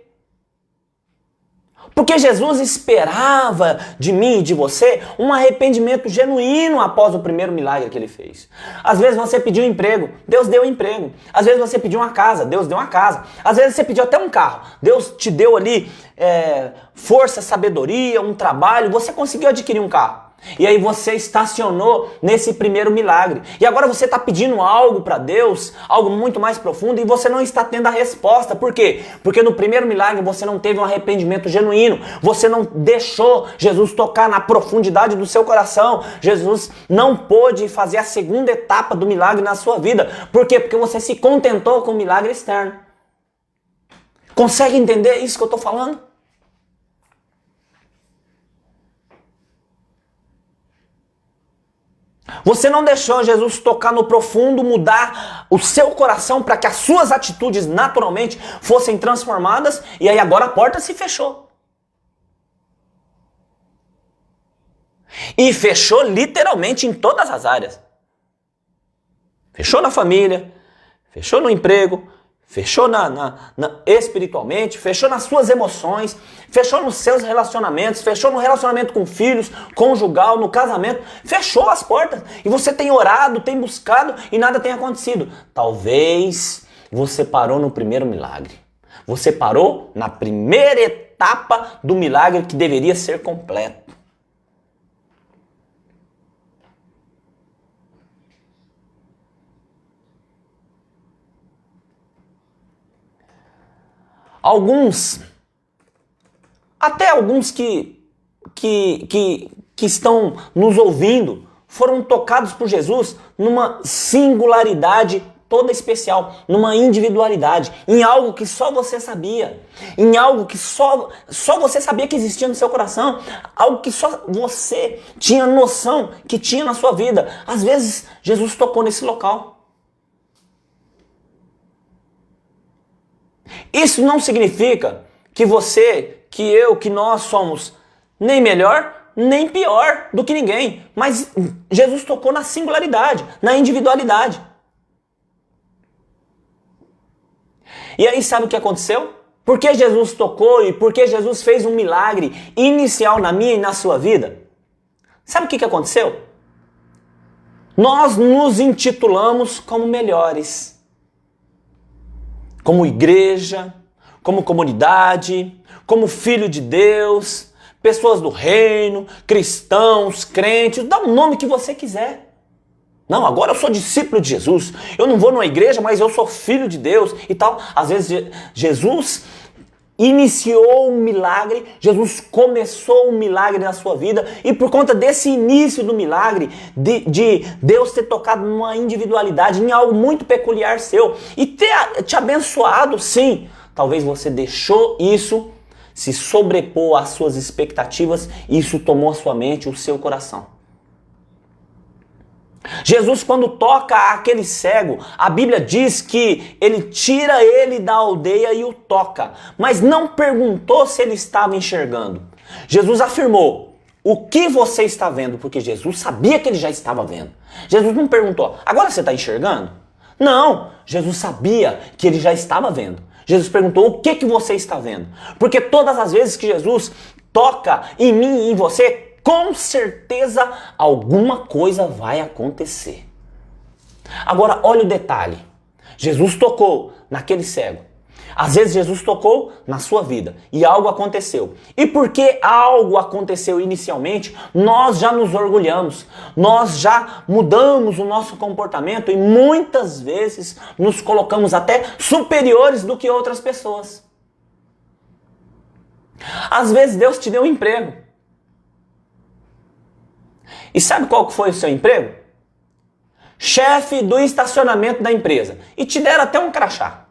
Porque Jesus esperava de mim e de você um arrependimento genuíno após o primeiro milagre que ele fez. Às vezes você pediu um emprego, Deus deu um emprego. Às vezes você pediu uma casa, Deus deu uma casa. Às vezes você pediu até um carro, Deus te deu ali força, sabedoria, um trabalho, você conseguiu adquirir um carro. E aí você estacionou nesse primeiro milagre. E agora você está pedindo algo para Deus, algo muito mais profundo, e você não está tendo a resposta. Por quê? Porque no primeiro milagre você não teve um arrependimento genuíno. Você não deixou Jesus tocar na profundidade do seu coração. Jesus não pôde fazer a segunda etapa do milagre na sua vida. Por quê? Porque você se contentou com o milagre externo. Consegue entender isso que eu estou falando? Você não deixou Jesus tocar no profundo, mudar o seu coração para que as suas atitudes naturalmente fossem transformadas, e aí agora a porta se fechou. E fechou literalmente em todas as áreas. Fechou na família, fechou no emprego, fechou espiritualmente, fechou nas suas emoções, fechou nos seus relacionamentos, fechou no relacionamento com filhos, conjugal, no casamento, fechou as portas. E você tem orado, tem buscado e nada tem acontecido. Talvez você parou no primeiro milagre. Você parou na primeira etapa do milagre que deveria ser completo. Até alguns que estão nos ouvindo, foram tocados por Jesus numa singularidade toda especial, numa individualidade, em algo que só você sabia, em algo que só você sabia que existia no seu coração, algo que só você tinha noção que tinha na sua vida. Às vezes, Jesus tocou nesse local. Isso não significa que você, que eu, que nós somos nem melhor, nem pior do que ninguém. Mas Jesus tocou na singularidade, na individualidade. E aí sabe o que aconteceu? Por que Jesus tocou e por que Jesus fez um milagre inicial na minha e na sua vida? Sabe o que aconteceu? Nós nos intitulamos como melhores. Como igreja, como comunidade, como filho de Deus, pessoas do reino, cristãos, crentes, dá o nome que você quiser. Não, agora eu sou discípulo de Jesus, eu não vou numa igreja, mas eu sou filho de Deus e tal. Às vezes Jesus iniciou um milagre, Jesus começou um milagre na sua vida, e por conta desse início do milagre, de Deus ter tocado numa individualidade, em algo muito peculiar seu, e ter te abençoado, sim, talvez você deixou isso se sobrepor às suas expectativas, e isso tomou a sua mente, o seu coração. Jesus, quando toca aquele cego, a Bíblia diz que ele tira ele da aldeia e o toca, mas não perguntou se ele estava enxergando. Jesus afirmou: o que você está vendo? Porque Jesus sabia que ele já estava vendo. Jesus não perguntou: agora você está enxergando? Não, Jesus sabia que ele já estava vendo. Jesus perguntou: o que você está vendo? Porque todas as vezes que Jesus toca em mim e em você, com certeza alguma coisa vai acontecer. Agora olha o detalhe. Jesus tocou naquele cego. Às vezes Jesus tocou na sua vida e algo aconteceu. E porque algo aconteceu inicialmente, nós já nos orgulhamos. Nós já mudamos o nosso comportamento e muitas vezes nos colocamos até superiores do que outras pessoas. Às vezes Deus te deu um emprego. E sabe qual que foi o seu emprego? Chefe do estacionamento da empresa. E te deram até um crachá.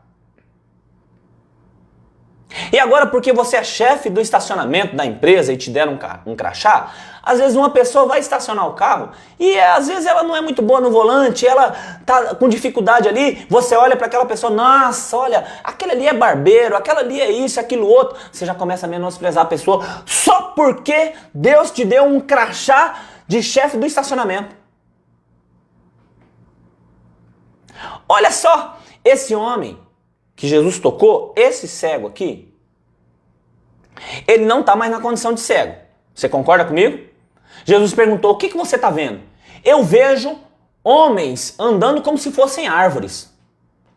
E agora, porque você é chefe do estacionamento da empresa e te deram um crachá, às vezes uma pessoa vai estacionar o carro e às vezes ela não é muito boa no volante, ela tá com dificuldade ali, você olha para aquela pessoa: nossa, olha, aquele ali é barbeiro, aquela ali é isso, aquilo outro. Você já começa a menosprezar a pessoa só porque Deus te deu um crachá de chefe do estacionamento. Olha só, esse homem que Jesus tocou, esse cego aqui, ele não está mais na condição de cego. Você concorda comigo? Jesus perguntou: o que você está vendo? Eu vejo homens andando como se fossem árvores.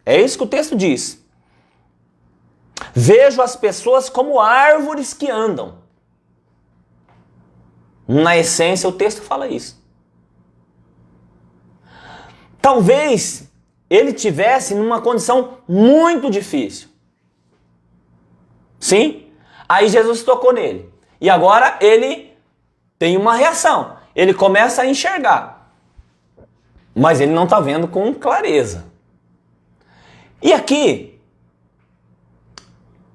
É isso que o texto diz. Vejo as pessoas como árvores que andam. Na essência, o texto fala isso. Talvez ele tivesse numa condição muito difícil. Sim? Aí Jesus tocou nele. E agora ele tem uma reação. Ele começa a enxergar. Mas ele não está vendo com clareza. E aqui,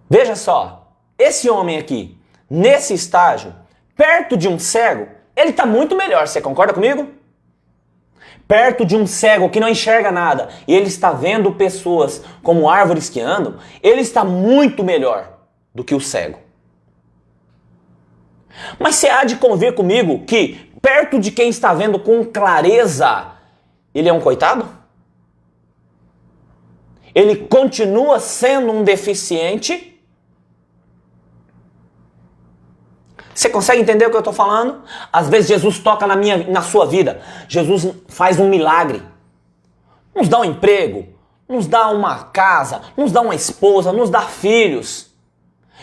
veja só, esse homem aqui, nesse estágio, perto de um cego, ele está muito melhor. Você concorda comigo? perto de um cego que não enxerga nada, e ele está vendo pessoas como árvores que andam, ele está muito melhor do que o cego. Mas você há de convir comigo que perto de quem está vendo com clareza, ele é um coitado? Ele continua sendo um deficiente? Você consegue entender o que eu estou falando? Às vezes Jesus toca na sua vida. Jesus faz um milagre. Nos dá um emprego, nos dá uma casa, nos dá uma esposa, nos dá filhos.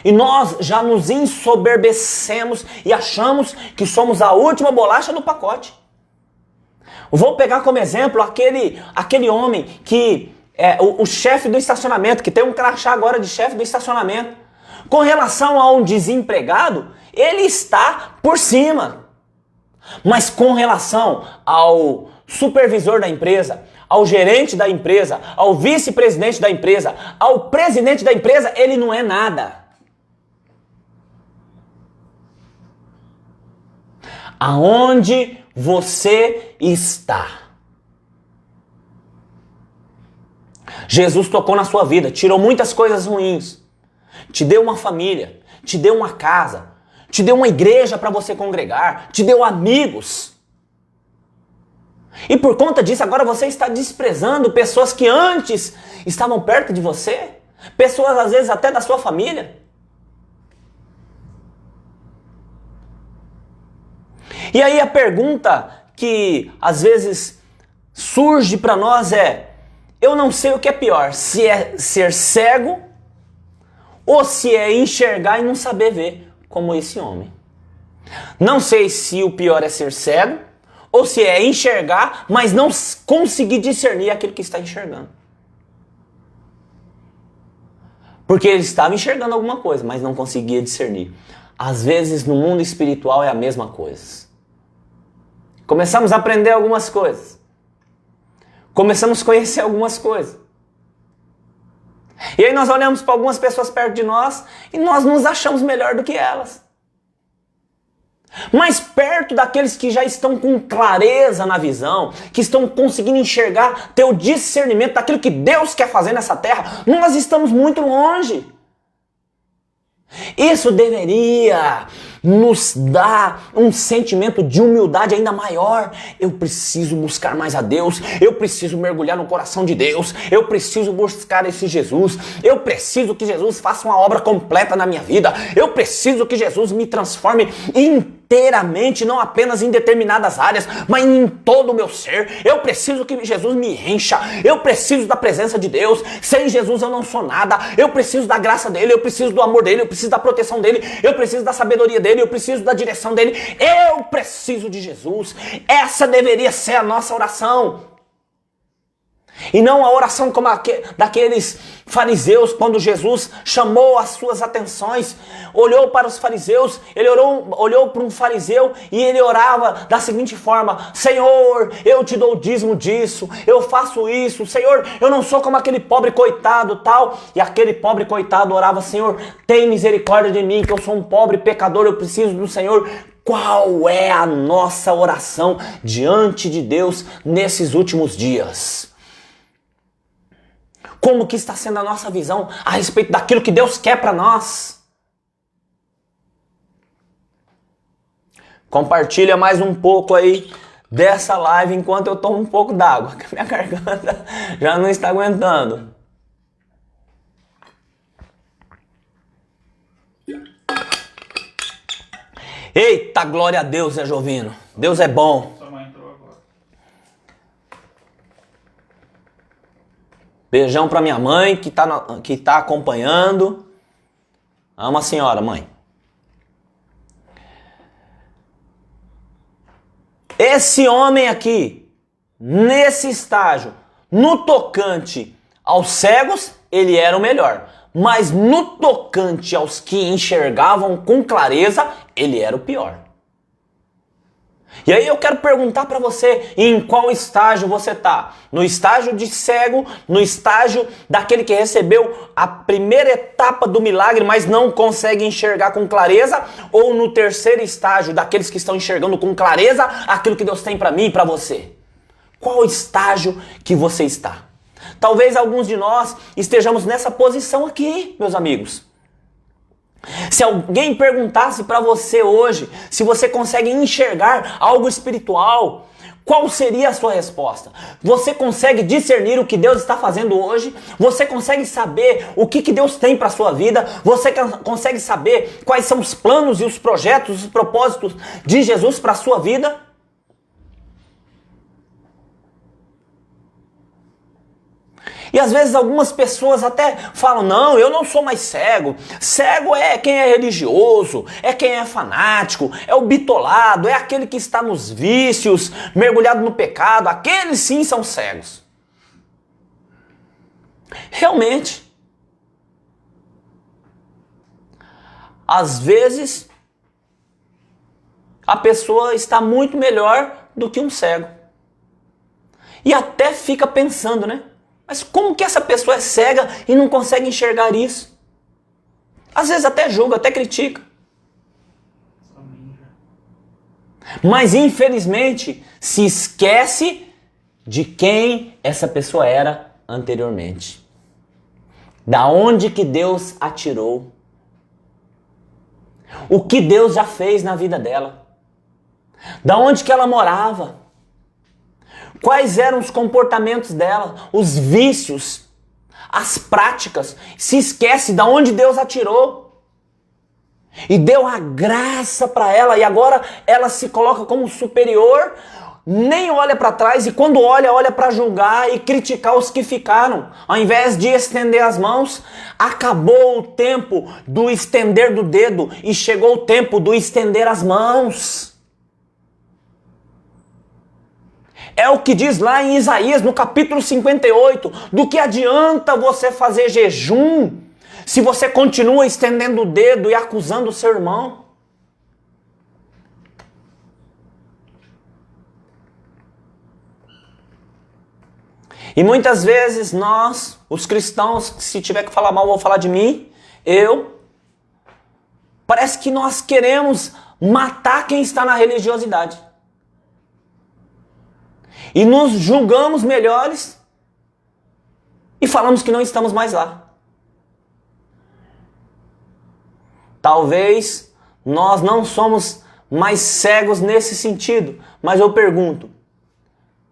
E nós já nos ensoberbecemos e achamos que somos a última bolacha do pacote. Vou pegar como exemplo aquele homem que é o chefe do estacionamento, que tem um crachá agora de chefe do estacionamento. Com relação a um desempregado, ele está por cima. Mas com relação ao supervisor da empresa, ao gerente da empresa, ao vice-presidente da empresa, ao presidente da empresa, ele não é nada. Aonde você está? Jesus tocou na sua vida, tirou muitas coisas ruins, te deu uma família, te deu uma casa, te deu uma igreja para você congregar, te deu amigos. E por conta disso, agora você está desprezando pessoas que antes estavam perto de você, pessoas às vezes até da sua família. E aí a pergunta que às vezes surge para nós é: eu não sei o que é pior, se é ser cego ou se é enxergar e não saber ver, como esse homem. Não sei se o pior é ser cego ou se é enxergar, mas não conseguir discernir aquilo que está enxergando. Porque ele estava enxergando alguma coisa, mas não conseguia discernir. Às vezes no mundo espiritual é a mesma coisa. Começamos a aprender algumas coisas. Começamos a conhecer algumas coisas. E aí nós olhamos para algumas pessoas perto de nós e nós nos achamos melhor do que elas. Mas perto daqueles que já estão com clareza na visão, que estão conseguindo enxergar, ter o discernimento daquilo que Deus quer fazer nessa terra, nós estamos muito longe. Isso deveria nos dar um sentimento de humildade ainda maior. Eu preciso buscar mais a Deus, eu preciso mergulhar no coração de Deus, eu preciso buscar esse Jesus, eu preciso que Jesus faça uma obra completa na minha vida, eu preciso que Jesus me transforme inteiramente, não apenas em determinadas áreas, mas em todo o meu ser. Eu preciso que Jesus me encha, eu preciso da presença de Deus. Sem Jesus eu não sou nada. Eu preciso da graça dele, eu preciso do amor dele, eu preciso da proteção dele, eu preciso da sabedoria dele, eu preciso da direção dele, eu preciso de Jesus. Essa deveria ser a nossa oração. E não a oração como daqueles fariseus, quando Jesus chamou as suas atenções, olhou para os fariseus, ele olhou para um fariseu e ele orava da seguinte forma: Senhor, eu te dou o dízimo disso, eu faço isso, Senhor, eu não sou como aquele pobre coitado tal. E aquele pobre coitado orava: Senhor, tem misericórdia de mim, que eu sou um pobre pecador, eu preciso do Senhor. Qual é a nossa oração diante de Deus nesses últimos dias? Como que está sendo a nossa visão a respeito daquilo que Deus quer para nós? Compartilha mais um pouco aí dessa live enquanto eu tomo um pouco d'água, que a minha garganta já não está aguentando. Eita, glória a Deus, Zé Jovino. Deus é bom. Beijão pra minha mãe que tá acompanhando. Amo a senhora, mãe. Esse homem aqui, nesse estágio, no tocante aos cegos, ele era o melhor. Mas no tocante aos que enxergavam com clareza, ele era o pior. E aí eu quero perguntar para você, em qual estágio você está? No estágio de cego, no estágio daquele que recebeu a primeira etapa do milagre, mas não consegue enxergar com clareza? Ou no terceiro estágio, daqueles que estão enxergando com clareza aquilo que Deus tem para mim e para você? qual estágio que você está. Talvez alguns de nós estejamos nessa posição aqui, meus amigos. Se alguém perguntasse para você hoje se você consegue enxergar algo espiritual, qual seria a sua resposta? Você consegue discernir o que Deus está fazendo hoje? Você consegue saber o que Deus tem para a sua vida? Você consegue saber quais são os planos e os projetos, os propósitos de Jesus para a sua vida? E às vezes algumas pessoas até falam, não, eu não sou mais cego. Cego é quem é religioso, é quem é fanático, é o bitolado, é aquele que está nos vícios, mergulhado no pecado. Aqueles sim são cegos. Realmente, às vezes, a pessoa está muito melhor do que um cego. E até fica pensando, né? Mas como que essa pessoa é cega e não consegue enxergar isso? Às vezes até julga, até critica. Mas infelizmente se esquece de quem essa pessoa era anteriormente. Da onde que Deus a tirou. O que Deus já fez na vida dela. Da onde que ela morava. Quais eram os comportamentos dela, os vícios, as práticas. Se esquece de onde Deus a tirou. E deu a graça para ela. E agora ela se coloca como superior. Nem olha para trás. E quando olha, olha para julgar e criticar os que ficaram. Ao invés de estender as mãos, acabou o tempo do estender do dedo. E chegou o tempo do estender as mãos. É o que diz lá em Isaías, no capítulo 58, do que adianta você fazer jejum se você continua estendendo o dedo e acusando o seu irmão? E muitas vezes nós, os cristãos, se tiver que falar mal, vou falar de mim, parece que nós queremos matar quem está na religiosidade. E nos julgamos melhores e falamos que não estamos mais lá. Talvez nós não somos mais cegos nesse sentido, mas eu pergunto,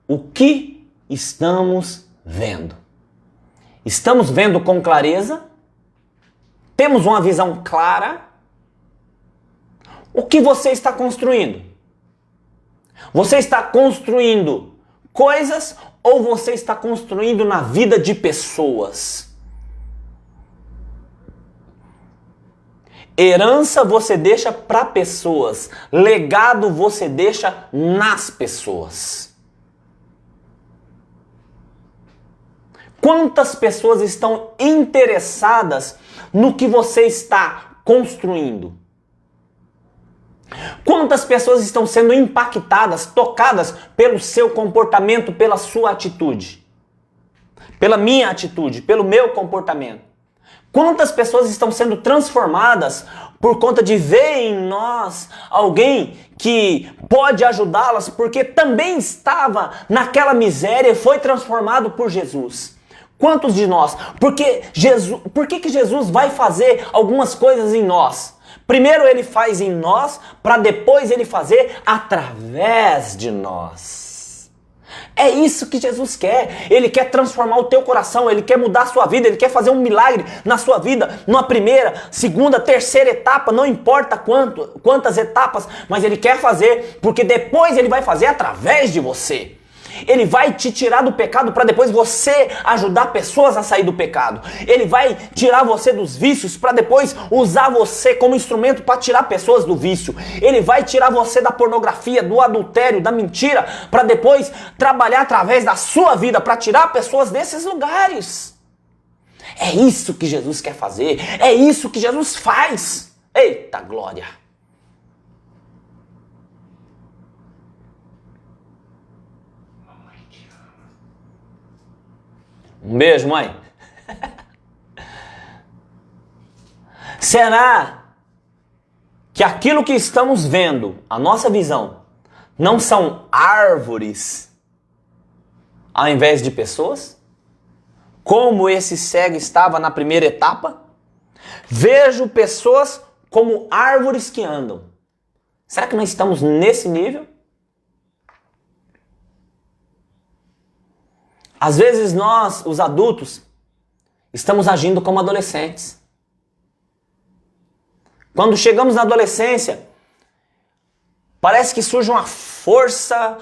o que estamos vendo? Estamos vendo com clareza? Temos uma visão clara? O que você está construindo? Você está construindo coisas ou você está construindo na vida de pessoas? Herança você deixa para pessoas, legado você deixa nas pessoas. Quantas pessoas estão interessadas no que você está construindo? Quantas pessoas estão sendo impactadas, tocadas pelo seu comportamento, pela sua atitude? Pela minha atitude, pelo meu comportamento? Quantas pessoas estão sendo transformadas por conta de ver em nós alguém que pode ajudá-las porque também estava naquela miséria e foi transformado por Jesus? Quantos de nós? Por que Jesus vai fazer algumas coisas em nós? Primeiro ele faz em nós, para depois ele fazer através de nós. É isso que Jesus quer. Ele quer transformar o teu coração, ele quer mudar a sua vida, ele quer fazer um milagre na sua vida, numa primeira, segunda, terceira etapa, não importa quantas etapas, mas ele quer fazer, porque depois ele vai fazer através de você. Ele vai te tirar do pecado para depois você ajudar pessoas a sair do pecado. Ele vai tirar você dos vícios para depois usar você como instrumento para tirar pessoas do vício. Ele vai tirar você da pornografia, do adultério, da mentira, para depois trabalhar através da sua vida para tirar pessoas desses lugares. É isso que Jesus quer fazer. É isso que Jesus faz. Eita glória! Um beijo, mãe. Será que aquilo que estamos vendo, a nossa visão, não são árvores ao invés de pessoas? Como esse cego estava na primeira etapa? Vejo pessoas como árvores que andam. Será que nós estamos nesse nível? Às vezes nós, os adultos, estamos agindo como adolescentes. Quando chegamos na adolescência, parece que surge uma força,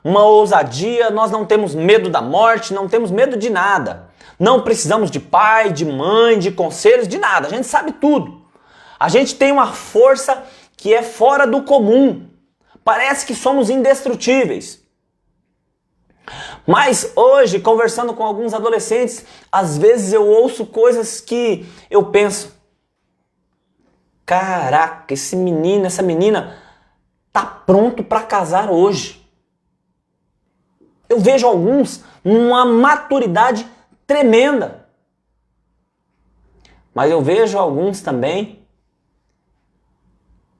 uma ousadia, nós não temos medo da morte, não temos medo de nada. Não precisamos de pai, de mãe, de conselhos, de nada. A gente sabe tudo. A gente tem uma força que é fora do comum. Parece que somos indestrutíveis. Mas hoje, conversando com alguns adolescentes, às vezes eu ouço coisas que eu penso: caraca, esse menino, essa menina tá pronto para casar hoje. Eu vejo alguns numa maturidade tremenda. Mas eu vejo alguns também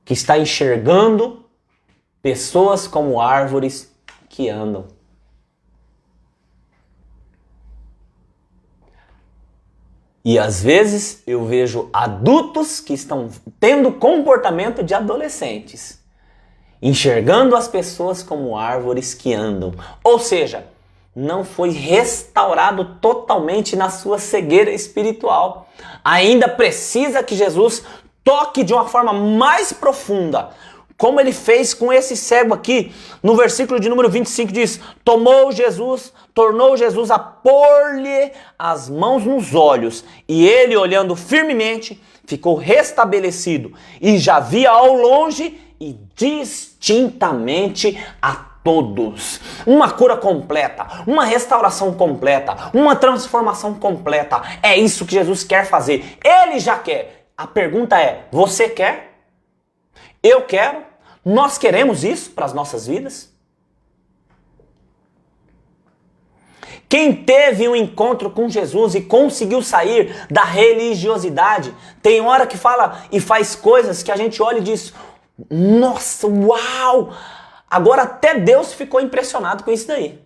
que está enxergando pessoas como árvores que andam. E às vezes eu vejo adultos que estão tendo comportamento de adolescentes, enxergando as pessoas como árvores que andam. Ou seja, não foi restaurado totalmente na sua cegueira espiritual. Ainda precisa que Jesus toque de uma forma mais profunda, como ele fez com esse cego aqui. No versículo de número 25 diz: tornou Jesus a pôr-lhe as mãos nos olhos, e ele, olhando firmemente, ficou restabelecido, e já via ao longe e distintamente a todos. Uma cura completa, uma restauração completa, uma transformação completa. É isso que Jesus quer fazer. Ele já quer. A pergunta é: você quer? Eu quero? Nós queremos isso para as nossas vidas? Quem teve um encontro com Jesus e conseguiu sair da religiosidade, tem hora que fala e faz coisas que a gente olha e diz: nossa, uau! Agora até Deus ficou impressionado com isso daí.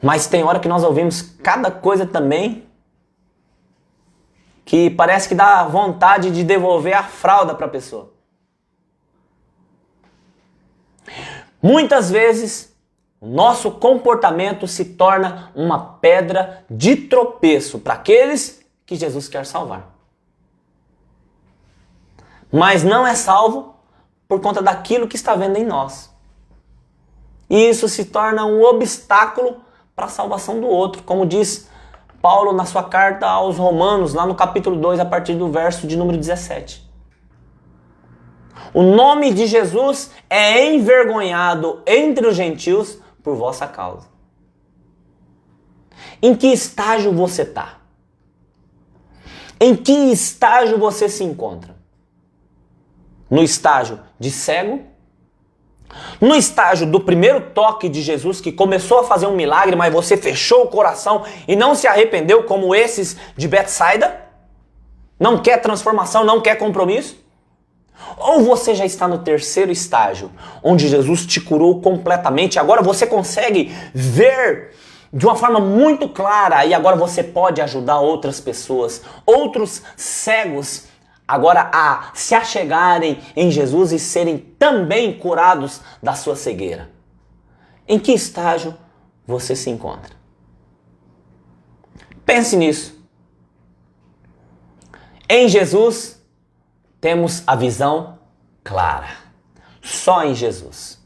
Mas tem hora que nós ouvimos cada coisa também que parece que dá vontade de devolver a fralda para a pessoa. Muitas vezes, o nosso comportamento se torna uma pedra de tropeço para aqueles que Jesus quer salvar. Mas não é salvo por conta daquilo que está vendo em nós. E isso se torna um obstáculo para a salvação do outro, como diz Paulo na sua carta aos Romanos, lá no capítulo 2, a partir do verso de número 17. O nome de Jesus é envergonhado entre os gentios por vossa causa. Em que estágio você está? Em que estágio você se encontra? No estágio de cego? No estágio do primeiro toque de Jesus, que começou a fazer um milagre, mas você fechou o coração e não se arrependeu, como esses de Betsaida? Não quer transformação, não quer compromisso? Ou você já está no terceiro estágio, onde Jesus te curou completamente, agora você consegue ver de uma forma muito clara e agora você pode ajudar outras pessoas, outros cegos, agora a se achegarem em Jesus e serem também curados da sua cegueira. Em que estágio você se encontra? Pense nisso. Em Jesus temos a visão clara. Só em Jesus.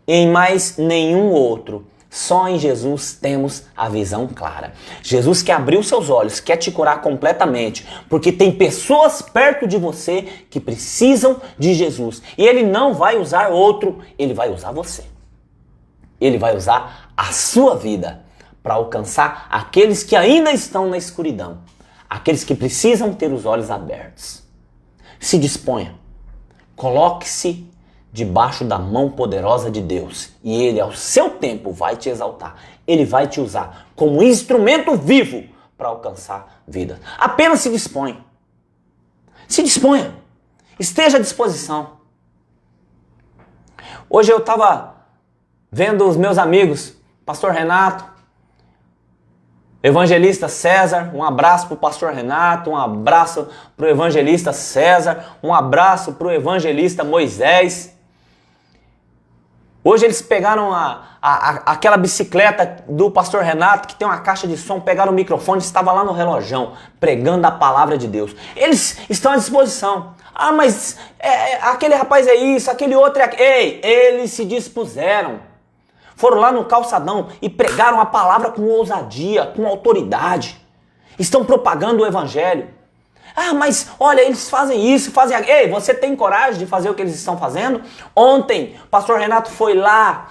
Em mais nenhum outro. Só em Jesus temos a visão clara. Jesus quer abrir os seus olhos, quer te curar completamente, porque tem pessoas perto de você que precisam de Jesus. E Ele não vai usar outro, Ele vai usar você. Ele vai usar a sua vida para alcançar aqueles que ainda estão na escuridão, aqueles que precisam ter os olhos abertos. Se disponha, coloque-se debaixo da mão poderosa de Deus e Ele, ao seu tempo, vai te exaltar. Ele vai te usar como instrumento vivo para alcançar vida. Apenas se disponha. Se disponha. Esteja à disposição. Hoje eu estava vendo os meus amigos pastor Renato, evangelista César, um abraço para o pastor Renato, um abraço para o evangelista César, um abraço para o evangelista Moisés. Hoje eles pegaram aquela bicicleta do pastor Renato, que tem uma caixa de som, pegaram o microfone, estava lá no relojão, pregando a palavra de Deus. Eles estão à disposição. Ah, mas aquele rapaz é isso, aquele outro é aquilo. Ei, eles se dispuseram. Foram lá no calçadão e pregaram a palavra com ousadia, com autoridade. Estão propagando o evangelho. Ah, mas olha, eles fazem isso, fazem aquilo. Ei, você tem coragem de fazer o que eles estão fazendo? Ontem, o pastor Renato foi lá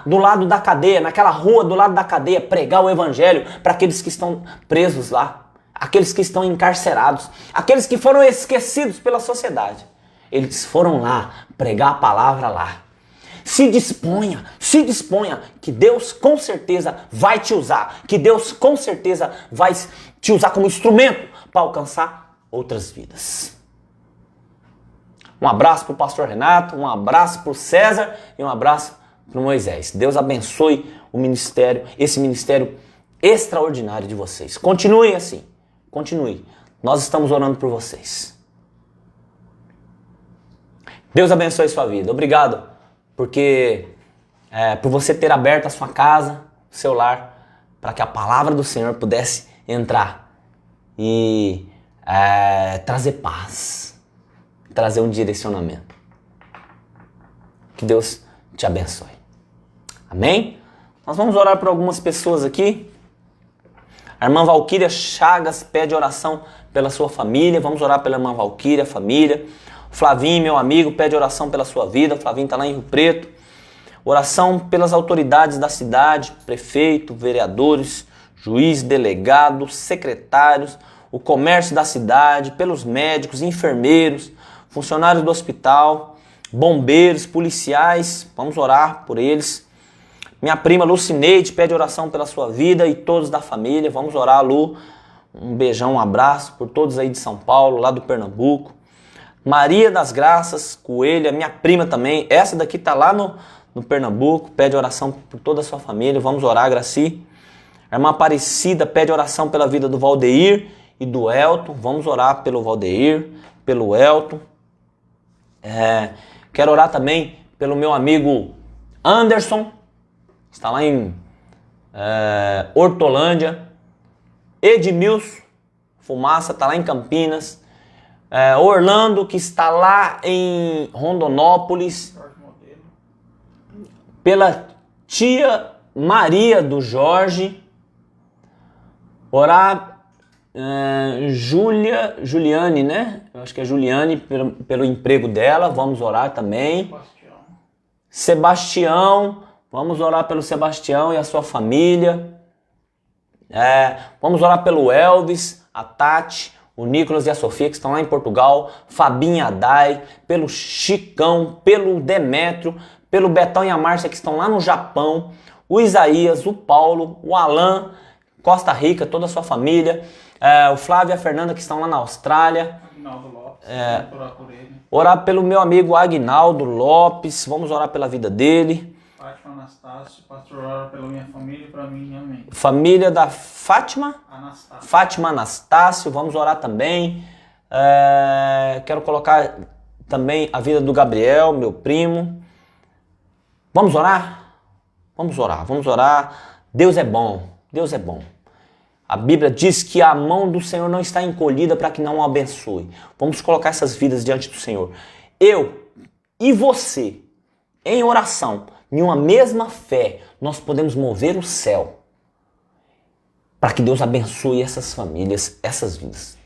do lado da cadeia, naquela rua do lado da cadeia, pregar o evangelho para aqueles que estão presos lá, aqueles que estão encarcerados, aqueles que foram esquecidos pela sociedade. Eles foram lá pregar a palavra lá. Se disponha, que Deus com certeza vai te usar, que Deus com certeza vai te usar como instrumento para alcançar outras vidas. Um abraço para o pastor Renato, um abraço para o César e um abraço para o Moisés. Deus abençoe o ministério, esse ministério extraordinário de vocês. Continue assim, continue. Nós estamos orando por vocês. Deus abençoe sua vida. Obrigado por você ter aberto a sua casa, o seu lar, para que a palavra do Senhor pudesse entrar e trazer paz, trazer um direcionamento. Que Deus te abençoe. Amém? Nós vamos orar por algumas pessoas aqui. A irmã Valquíria Chagas pede oração pela sua família. Vamos orar pela irmã Valquíria, família. O Flavinho, meu amigo, pede oração pela sua vida. O Flavinho está lá em Rio Preto. Oração pelas autoridades da cidade, prefeito, vereadores, juiz, delegado, secretários, o comércio da cidade, pelos médicos, enfermeiros, funcionários do hospital, bombeiros, policiais. Vamos orar por eles. Minha prima Lucineide pede oração pela sua vida e todos da família. Vamos orar, Lu. Um beijão, um abraço por todos aí de São Paulo, lá do Pernambuco. Maria das Graças Coelho, minha prima também. Essa daqui tá lá no Pernambuco. Pede oração por toda a sua família. Vamos orar, Graci. A irmã Aparecida pede oração pela vida do Valdeir e do Elton. Vamos orar pelo Valdeir, pelo Elton. Quero orar também pelo meu amigo Anderson. Está lá em Hortolândia. Edmilson Fumaça está lá em Campinas. Orlando, que está lá em Rondonópolis. Pela tia Maria do Jorge. Orar Juliane, né? Eu acho que é Juliane pelo emprego dela. Vamos orar também. Sebastião. Vamos orar pelo Sebastião e a sua família. Vamos orar pelo Elvis, a Tati, o Nicolas e a Sofia, que estão lá em Portugal. Fabinha Dai, pelo Chicão, pelo Demétrio, pelo Betão e a Márcia, que estão lá no Japão. O Isaías, o Paulo, o Alan, Costa Rica, toda a sua família. O Flávio e a Fernanda, que estão lá na Austrália. Aguinaldo Lopes, orar por ele. Orar pelo meu amigo Aguinaldo Lopes. Vamos orar pela vida dele. Fátima Anastácio, pastor, ora pela minha família e para mim, amém. Família da Fátima? Anastácio. Fátima Anastácio, vamos orar também. Quero colocar também a vida do Gabriel, meu primo. Vamos orar? Vamos orar, vamos orar. Deus é bom, Deus é bom. A Bíblia diz que a mão do Senhor não está encolhida para que não o abençoe. Vamos colocar essas vidas diante do Senhor. Eu e você, em oração, em uma mesma fé, nós podemos mover o céu para que Deus abençoe essas famílias, essas vidas.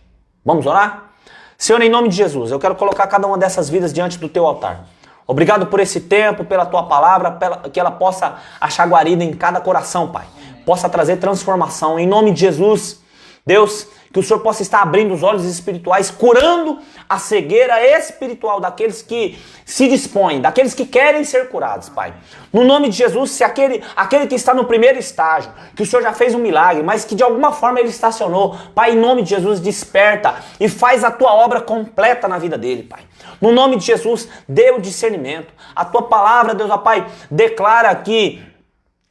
Vamos orar? Senhor, em nome de Jesus, eu quero colocar cada uma dessas vidas diante do teu altar. Obrigado por esse tempo, pela tua palavra, que ela possa achar guarida em cada coração, Pai. Possa trazer transformação. Em nome de Jesus, Deus, que o Senhor possa estar abrindo os olhos espirituais, curando a cegueira espiritual daqueles que se dispõem, daqueles que querem ser curados, Pai. No nome de Jesus, se aquele que está no primeiro estágio, que o Senhor já fez um milagre, mas que de alguma forma ele estacionou, Pai, em nome de Jesus, desperta e faz a tua obra completa na vida dele, Pai. No nome de Jesus, dê o discernimento. A tua palavra, Deus, ó Pai, declara que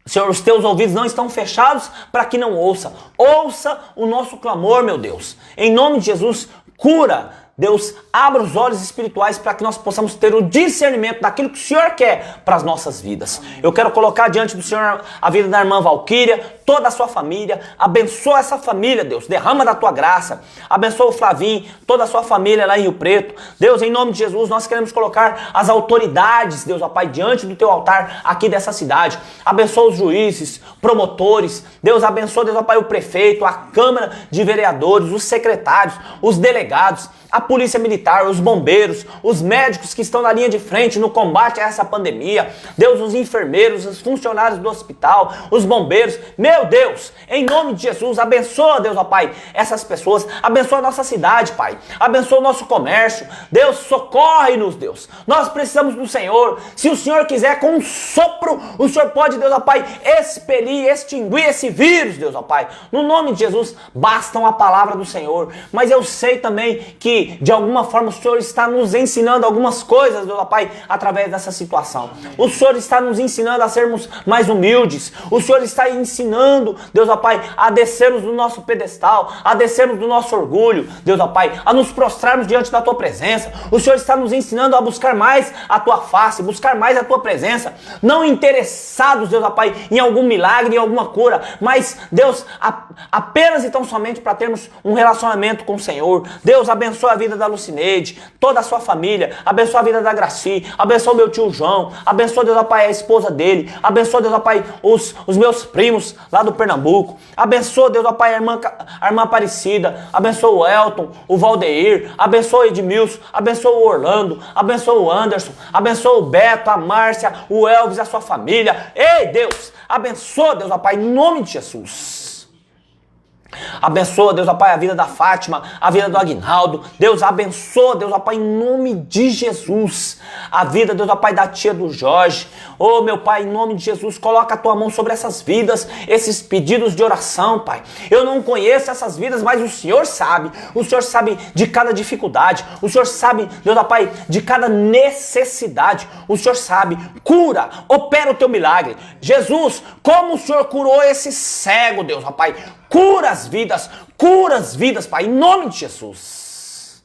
Senhor, os teus ouvidos não estão fechados para que não ouça. Ouça o nosso clamor, meu Deus. Em nome de Jesus, cura. Deus, abra os olhos espirituais para que nós possamos ter o discernimento daquilo que o Senhor quer para as nossas vidas. Eu quero colocar diante do Senhor a vida da irmã Valquíria, toda a sua família. Abençoa essa família, Deus. Derrama da tua graça. Abençoa o Flavinho, toda a sua família lá em Rio Preto. Deus, em nome de Jesus, nós queremos colocar as autoridades, Deus, ó Pai, diante do teu altar aqui dessa cidade. Abençoa os juízes, promotores. Deus, abençoa, Deus, ó Pai, o prefeito, a Câmara de Vereadores, os secretários, os delegados, a polícia militar, os bombeiros, os médicos que estão na linha de frente no combate a essa pandemia. Deus, os enfermeiros, os funcionários do hospital, os bombeiros. Meu Deus, em nome de Jesus, abençoa, Deus, ó Pai, essas pessoas. Abençoa a nossa cidade, Pai. Abençoa o nosso comércio. Deus, socorre-nos, Deus. Nós precisamos do Senhor. Se o Senhor quiser, com um sopro, o Senhor pode, Deus, ó Pai, expelir, extinguir esse vírus, Deus, ó Pai. No nome de Jesus, basta a palavra do Senhor. Mas eu sei também que de alguma forma o Senhor está nos ensinando algumas coisas, Deus, ó Pai, através dessa situação. O Senhor está nos ensinando a sermos mais humildes. O Senhor está ensinando, Deus, ó Pai, a descermos do nosso pedestal, a descermos do nosso orgulho, Deus, ó Pai, a nos prostrarmos diante da Tua presença. O Senhor está nos ensinando a buscar mais a Tua face, buscar mais a Tua presença, não interessados, Deus, ó Pai, em algum milagre, em alguma cura, mas, Deus, apenas e tão somente para termos um relacionamento com o Senhor. Deus, abençoa a vida da Lucineide, toda a sua família, abençoa a vida da Graci, abençoa o meu tio João, abençoa, Deus, ó Pai, a esposa dele, abençoa, Deus, ó Pai, os meus primos lá do Pernambuco, abençoa, Deus, ó Pai, a irmã Aparecida, abençoa o Elton, o Valdeir, abençoa o Edmilson, abençoa o Orlando, abençoa o Anderson, abençoa o Beto, a Márcia, o Elvis e a sua família. Ei, Deus, abençoa, Deus, ó Pai, em nome de Jesus. Abençoa, Deus, ó Pai, a vida da Fátima, a vida do Aguinaldo. Deus, abençoa, Deus, ó Pai, em nome de Jesus, a vida, Deus, ó Pai, da tia do Jorge. Oh, meu Pai, em nome de Jesus, coloca a Tua mão sobre essas vidas, esses pedidos de oração, Pai. Eu não conheço essas vidas, mas o Senhor sabe. O Senhor sabe de cada dificuldade. O Senhor sabe, Deus, ó Pai, de cada necessidade. O Senhor sabe. Cura, opera o Teu milagre. Jesus, como o Senhor curou esse cego, Deus, ó Pai, cura as vidas, Pai, em nome de Jesus.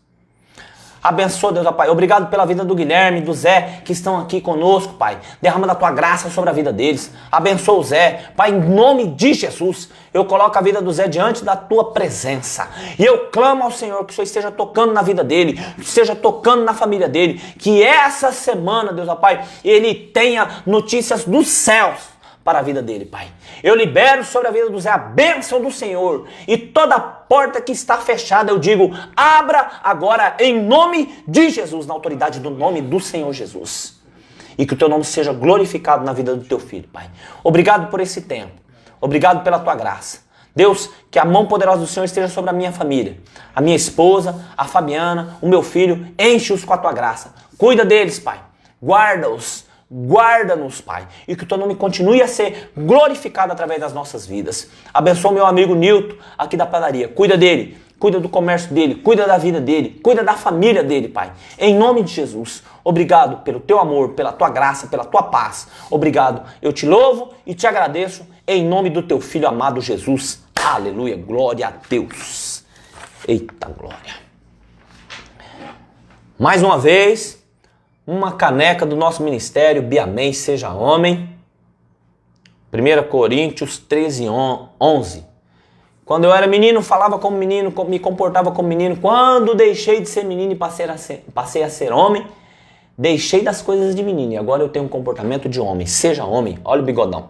Abençoa, Deus, ó Pai. Obrigado pela vida do Guilherme, do Zé, que estão aqui conosco, Pai. Derrama da Tua graça sobre a vida deles. Abençoa o Zé, Pai, em nome de Jesus. Eu coloco a vida do Zé diante da Tua presença. E eu clamo ao Senhor que o Senhor esteja tocando na vida dele, que esteja tocando na família dele. Que essa semana, Deus, ó Pai, ele tenha notícias dos céus para a vida dele, Pai. Eu libero sobre a vida do Zé a bênção do Senhor. E toda porta que está fechada, eu digo, abra agora em nome de Jesus, na autoridade do nome do Senhor Jesus. E que o Teu nome seja glorificado na vida do Teu filho, Pai. Obrigado por esse tempo. Obrigado pela Tua graça. Deus, que a mão poderosa do Senhor esteja sobre a minha família, a minha esposa, a Fabiana, o meu filho. Enche-os com a Tua graça. Cuida deles, Pai. Guarda-os. Guarda-nos, Pai, e que o Teu nome continue a ser glorificado através das nossas vidas. Abençoa o meu amigo Nilton, aqui da padaria. Cuida dele, cuida do comércio dele, cuida da vida dele, cuida da família dele, Pai. Em nome de Jesus, obrigado pelo Teu amor, pela Tua graça, pela Tua paz. Obrigado, eu Te louvo e Te agradeço em nome do Teu Filho amado Jesus. Aleluia, glória a Deus. Eita glória. Mais uma vez, uma caneca do nosso ministério, Biamém Seja Homem. 1 Coríntios 13, 11. Quando eu era menino, falava como menino, me comportava como menino. Quando deixei de ser menino e passei a ser homem, deixei das coisas de menino. E agora eu tenho um comportamento de homem. Seja homem. Olha o bigodão.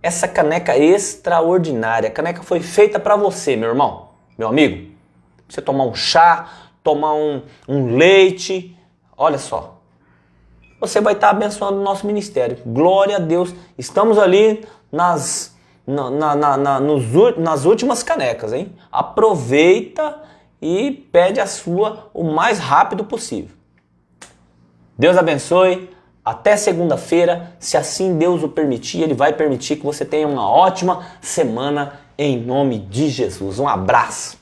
Essa caneca é extraordinária. A caneca foi feita para você, meu irmão, meu amigo. Você tomar um chá, tomar um leite. Olha só, você vai estar abençoando o nosso ministério. Glória a Deus. Estamos ali nas últimas canecas, hein? Aproveita e pede a sua o mais rápido possível. Deus abençoe. Até segunda-feira. Se assim Deus o permitir, Ele vai permitir que você tenha uma ótima semana em nome de Jesus. Um abraço.